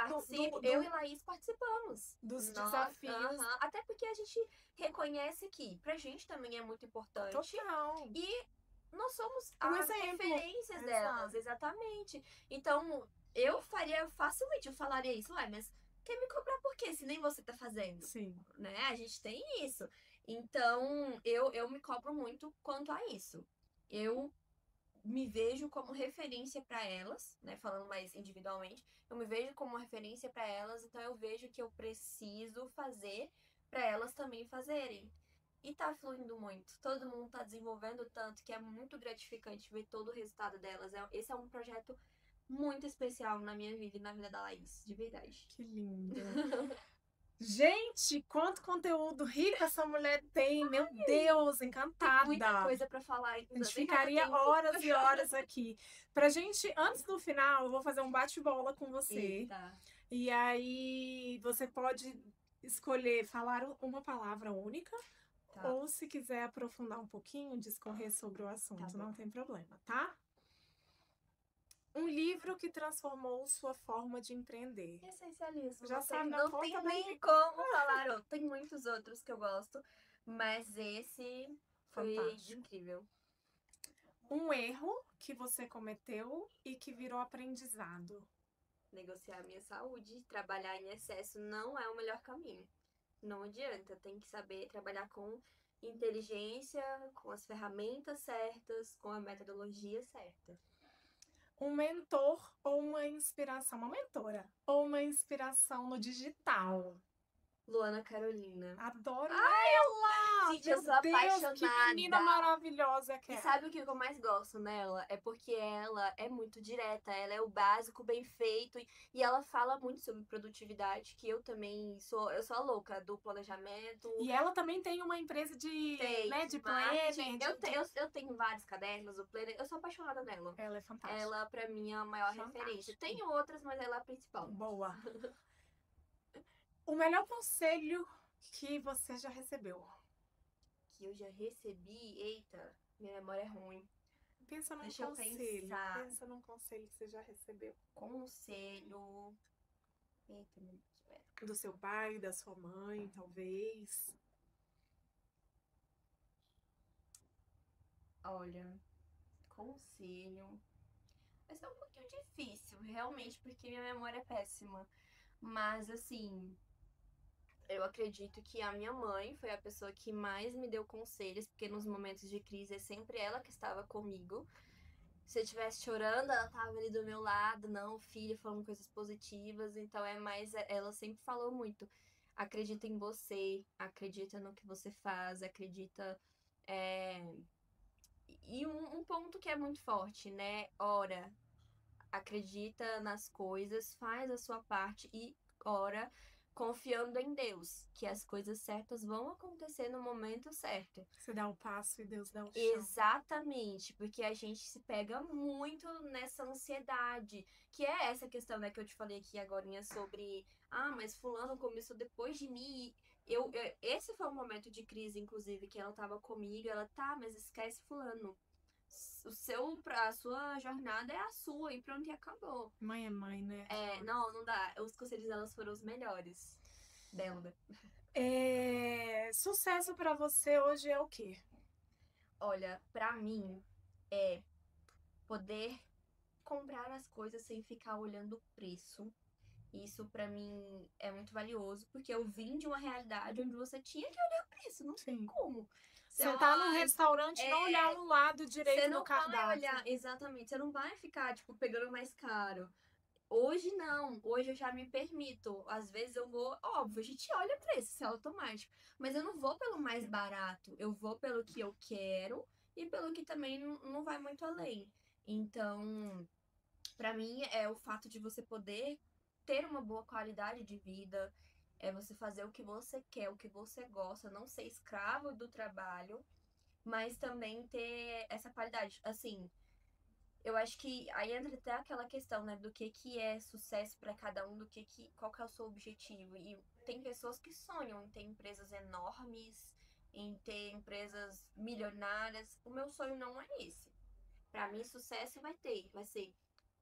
Speaker 2: Eu e Laís participamos.
Speaker 1: dos desafios.
Speaker 2: Até porque a gente reconhece que pra gente também é muito importante.
Speaker 1: Total.
Speaker 2: E nós somos as referências delas.
Speaker 1: Exato.
Speaker 2: Exatamente. Então... Eu faria facilmente, eu falaria isso, mas quer me cobrar por quê? Se nem você tá fazendo,
Speaker 1: Sim.
Speaker 2: né? A gente tem isso. Então, eu me cobro muito quanto a isso. Eu me vejo como referência para elas, né? Falando mais individualmente, eu me vejo como referência para elas, então eu vejo que eu preciso fazer para elas também fazerem. E tá fluindo muito. Todo mundo tá desenvolvendo tanto que é muito gratificante ver todo o resultado delas. Esse é um projeto muito especial na minha vida e na vida da Laís, de verdade.
Speaker 1: Que lindo. Gente, quanto conteúdo rico essa mulher tem. Meu Deus,
Speaker 2: Tem muita
Speaker 1: encantada.
Speaker 2: coisa para falar,
Speaker 1: A
Speaker 2: ainda
Speaker 1: gente
Speaker 2: nem vai dar
Speaker 1: ficaria
Speaker 2: tempo.
Speaker 1: horas e horas aqui. Pra gente, antes do final, eu vou fazer um bate-bola com você.
Speaker 2: Eita.
Speaker 1: E aí você pode escolher falar uma palavra única,
Speaker 2: Tá,
Speaker 1: ou se quiser aprofundar um pouquinho, discorrer sobre o
Speaker 2: tá
Speaker 1: assunto,
Speaker 2: bom.
Speaker 1: não tem problema, tá? Um livro que transformou sua forma de empreender.
Speaker 2: Essencialismo.
Speaker 1: Já
Speaker 2: Não tem,
Speaker 1: sabe na
Speaker 2: não
Speaker 1: ponta
Speaker 2: tem
Speaker 1: da
Speaker 2: nem
Speaker 1: língua.
Speaker 2: como falar outro. Tem muitos outros que eu gosto, mas esse foi
Speaker 1: Fantástico.
Speaker 2: incrível.
Speaker 1: Um erro que você cometeu e que virou aprendizado.
Speaker 2: Negociar a minha saúde, trabalhar em excesso não é o melhor caminho. Não adianta, tem que saber trabalhar com inteligência, com as ferramentas certas, com a metodologia certa.
Speaker 1: Um mentor ou uma inspiração, uma mentora, ou uma inspiração no digital.
Speaker 2: Luana Carolina.
Speaker 1: Adoro ela!
Speaker 2: Gente,
Speaker 1: Meu
Speaker 2: eu sou
Speaker 1: Deus, que menina
Speaker 2: apaixonada.
Speaker 1: maravilhosa que
Speaker 2: E
Speaker 1: é.
Speaker 2: sabe o que eu mais gosto nela? É porque ela é muito direta, ela é o básico bem feito e ela fala muito sobre produtividade, que eu também sou, eu sou a louca do planejamento,
Speaker 1: E ela também tem uma empresa de,
Speaker 2: tem
Speaker 1: né, de
Speaker 2: marketing.
Speaker 1: planner.
Speaker 2: Eu tenho vários cadernos, o planner, eu sou apaixonada nela.
Speaker 1: Ela é fantástica.
Speaker 2: Ela, pra mim, é a maior referência.
Speaker 1: Fantástico.
Speaker 2: Tem outras, mas ela é a principal.
Speaker 1: Boa. O melhor conselho que você já recebeu?
Speaker 2: Que eu já recebi, eita, minha memória é ruim.
Speaker 1: Pensa num
Speaker 2: Deixa eu
Speaker 1: conselho.
Speaker 2: pensar.
Speaker 1: Pensa num conselho que você já recebeu.
Speaker 2: Conselho. Eita, meu Deus, espera.
Speaker 1: Do seu pai, da sua mãe, talvez.
Speaker 2: Olha, conselho. Vai ser um pouquinho difícil, realmente, porque minha memória é péssima. Mas, assim, eu acredito que a minha mãe foi a pessoa que mais me deu conselhos, porque nos momentos de crise é sempre ela que estava comigo. Se eu estivesse chorando, ela estava ali do meu lado, não, filha, falando coisas positivas. Então é mais, ela sempre falou muito. Acredita em você, acredita no que você faz, acredita. é, E um ponto que é muito forte, né? Ora, acredita nas coisas, faz a sua parte e ora confiando em Deus, que as coisas certas vão acontecer no momento certo.
Speaker 1: Você dá o passo e Deus dá o chão.
Speaker 2: Exatamente, porque a gente se pega muito nessa ansiedade, que é essa questão, né, que eu te falei aqui agorinha sobre, mas fulano começou depois de mim. Esse foi um momento de crise, inclusive, que ela tava comigo, ela, tá, mas esquece fulano. A sua jornada é a sua, e pronto, e acabou.
Speaker 1: Mãe é mãe, né?
Speaker 2: Não dá. Os conselhos delas foram os melhores. Dela.
Speaker 1: Sucesso pra você hoje é o quê?
Speaker 2: Olha, pra mim, é poder comprar as coisas sem ficar olhando o preço. Isso pra mim é muito valioso, porque eu vim de uma realidade onde você tinha que olhar o preço, não tem
Speaker 1: Sim.
Speaker 2: como.
Speaker 1: Sentar num restaurante e não olhar no lado
Speaker 2: Você
Speaker 1: direito do
Speaker 2: não vai
Speaker 1: cardápio.
Speaker 2: olhar, exatamente, você não vai ficar, tipo, pegando mais caro. Hoje não, hoje eu já me permito. Às vezes eu vou, óbvio, a gente olha o preço, isso é automático. Mas eu não vou pelo mais barato, eu vou pelo que eu quero e pelo que também não vai muito além. Então, pra mim, é o fato de você poder ter uma boa qualidade de vida, é você fazer o que você quer, o que você gosta, não ser escravo do trabalho, mas também ter essa qualidade. Assim, eu acho que aí entra até aquela questão, né, do que é sucesso para cada um, qual que é o seu objetivo. E tem pessoas que sonham em ter empresas enormes, em ter empresas milionárias. O meu sonho não é esse. Para mim, sucesso vai ser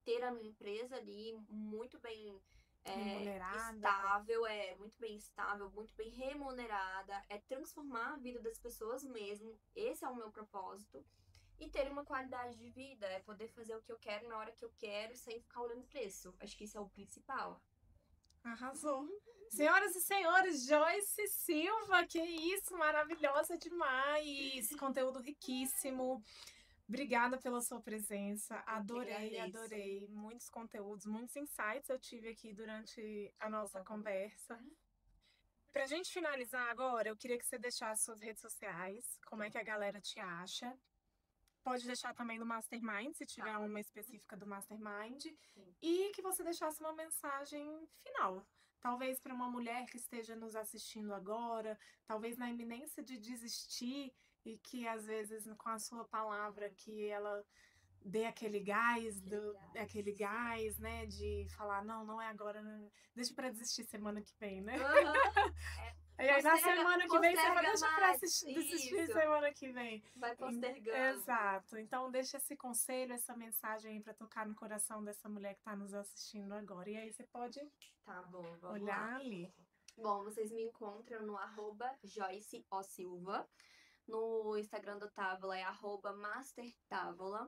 Speaker 2: ter a minha empresa ali muito bem
Speaker 1: Remunerada.
Speaker 2: estável, muito bem estável, muito bem remunerada, é transformar a vida das pessoas mesmo. Esse é o meu propósito. E ter uma qualidade de vida, é poder fazer o que eu quero na hora que eu quero, sem ficar olhando preço. Acho que isso é o principal.
Speaker 1: Arrasou. Senhoras e senhores, Joyce Silva, que isso, maravilhosa demais. Conteúdo riquíssimo. Obrigada pela sua presença.
Speaker 2: Eu que
Speaker 1: Adorei,
Speaker 2: agradeço.
Speaker 1: adorei. Muitos conteúdos, muitos insights eu tive aqui durante a nossa conversa. Pra gente finalizar agora, eu queria que você deixasse suas redes sociais, como é que a galera te acha. Pode deixar também do Mastermind, se tiver uma específica do Mastermind.
Speaker 2: Sim.
Speaker 1: E que você deixasse uma mensagem final. Talvez para uma mulher que esteja nos assistindo agora, talvez na iminência de desistir e que às vezes com a sua palavra que ela dê aquele gás, né, de falar não, não é agora, deixa para desistir semana que vem, né? E aí na semana que vem você fala, deixa pra desistir semana que vem.
Speaker 2: Vai postergando.
Speaker 1: Exato. Então deixa esse conselho, essa mensagem aí pra tocar no coração dessa mulher que tá nos assistindo agora. E aí você pode
Speaker 2: Tá bom, vamos
Speaker 1: olhar
Speaker 2: lá.
Speaker 1: ali.
Speaker 2: Bom, vocês me encontram no @Joyce O Silva. No Instagram do Távola é @MasterTávola.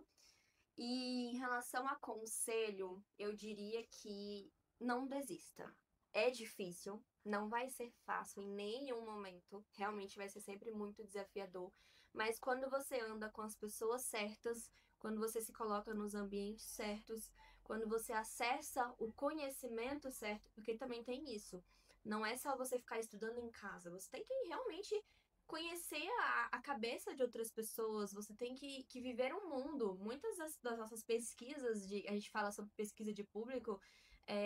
Speaker 2: E em relação a conselho, eu diria que não desista. É difícil, não vai ser fácil em nenhum momento, realmente vai ser sempre muito desafiador. Mas quando você anda com as pessoas certas, quando você se coloca nos ambientes certos, quando você acessa o conhecimento certo, porque também tem isso. Não é só você ficar estudando em casa, você tem que realmente conhecer a cabeça de outras pessoas, você tem que viver um mundo. Muitas das nossas pesquisas, a gente fala sobre pesquisa de público,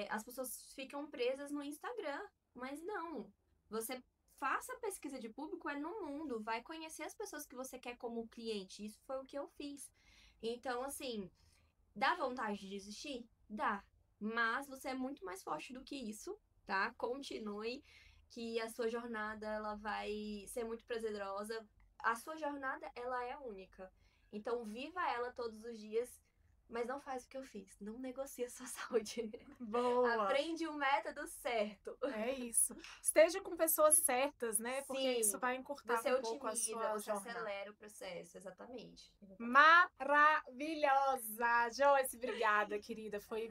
Speaker 2: as pessoas ficam presas no Instagram, mas não. Você faça pesquisa de público no mundo, vai conhecer as pessoas que você quer como cliente. Isso foi o que eu fiz. Então, assim, dá vontade de desistir? Dá. Mas você é muito mais forte do que isso, tá? Continue, que a sua jornada ela vai ser muito prazerosa. A sua jornada ela é única. Então viva ela todos os dias, mas não faz o que eu fiz. Não negocia a sua saúde.
Speaker 1: Boa!
Speaker 2: Aprende o método certo.
Speaker 1: É isso. Esteja com pessoas certas, né? Porque
Speaker 2: Sim,
Speaker 1: isso vai encurtar
Speaker 2: você
Speaker 1: um pouco a
Speaker 2: otimiza,
Speaker 1: sua
Speaker 2: você
Speaker 1: jornada.
Speaker 2: acelera o processo, exatamente.
Speaker 1: Maravilhosa! Joyce, obrigada, querida. Foi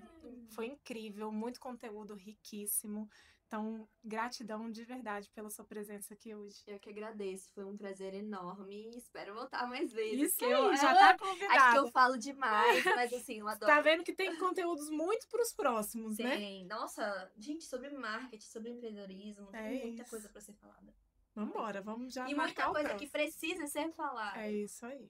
Speaker 1: incrível, muito conteúdo riquíssimo. Então, gratidão de verdade pela sua presença aqui hoje.
Speaker 2: Eu que agradeço, foi um prazer enorme e espero voltar mais vezes.
Speaker 1: Isso aí, já tá convidada.
Speaker 2: Acho que eu falo demais, mas assim, eu adoro.
Speaker 1: Tá vendo que tem conteúdos muito pros próximos, né?
Speaker 2: Tem. Nossa, gente, sobre marketing, sobre empreendedorismo, tem muita
Speaker 1: isso.
Speaker 2: coisa pra ser falada.
Speaker 1: Vambora, vamos já
Speaker 2: E
Speaker 1: marcar
Speaker 2: muita coisa
Speaker 1: o próximo.
Speaker 2: que precisa ser falada.
Speaker 1: É isso aí.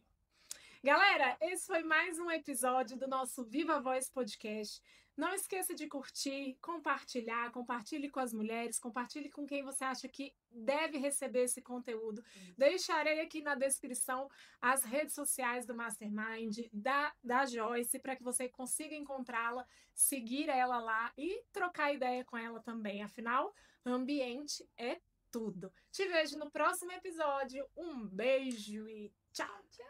Speaker 1: Galera, esse foi mais um episódio do nosso Viva Voz Podcast. Não esqueça de curtir, compartilhar, compartilhe com as mulheres, compartilhe com quem você acha que deve receber esse conteúdo. Deixarei aqui na descrição as redes sociais do Mastermind, da Joyce, para que você consiga encontrá-la, seguir ela lá e trocar ideia com ela também. Afinal, ambiente é tudo. Te vejo no próximo episódio. Um beijo e tchau!
Speaker 2: Tchau!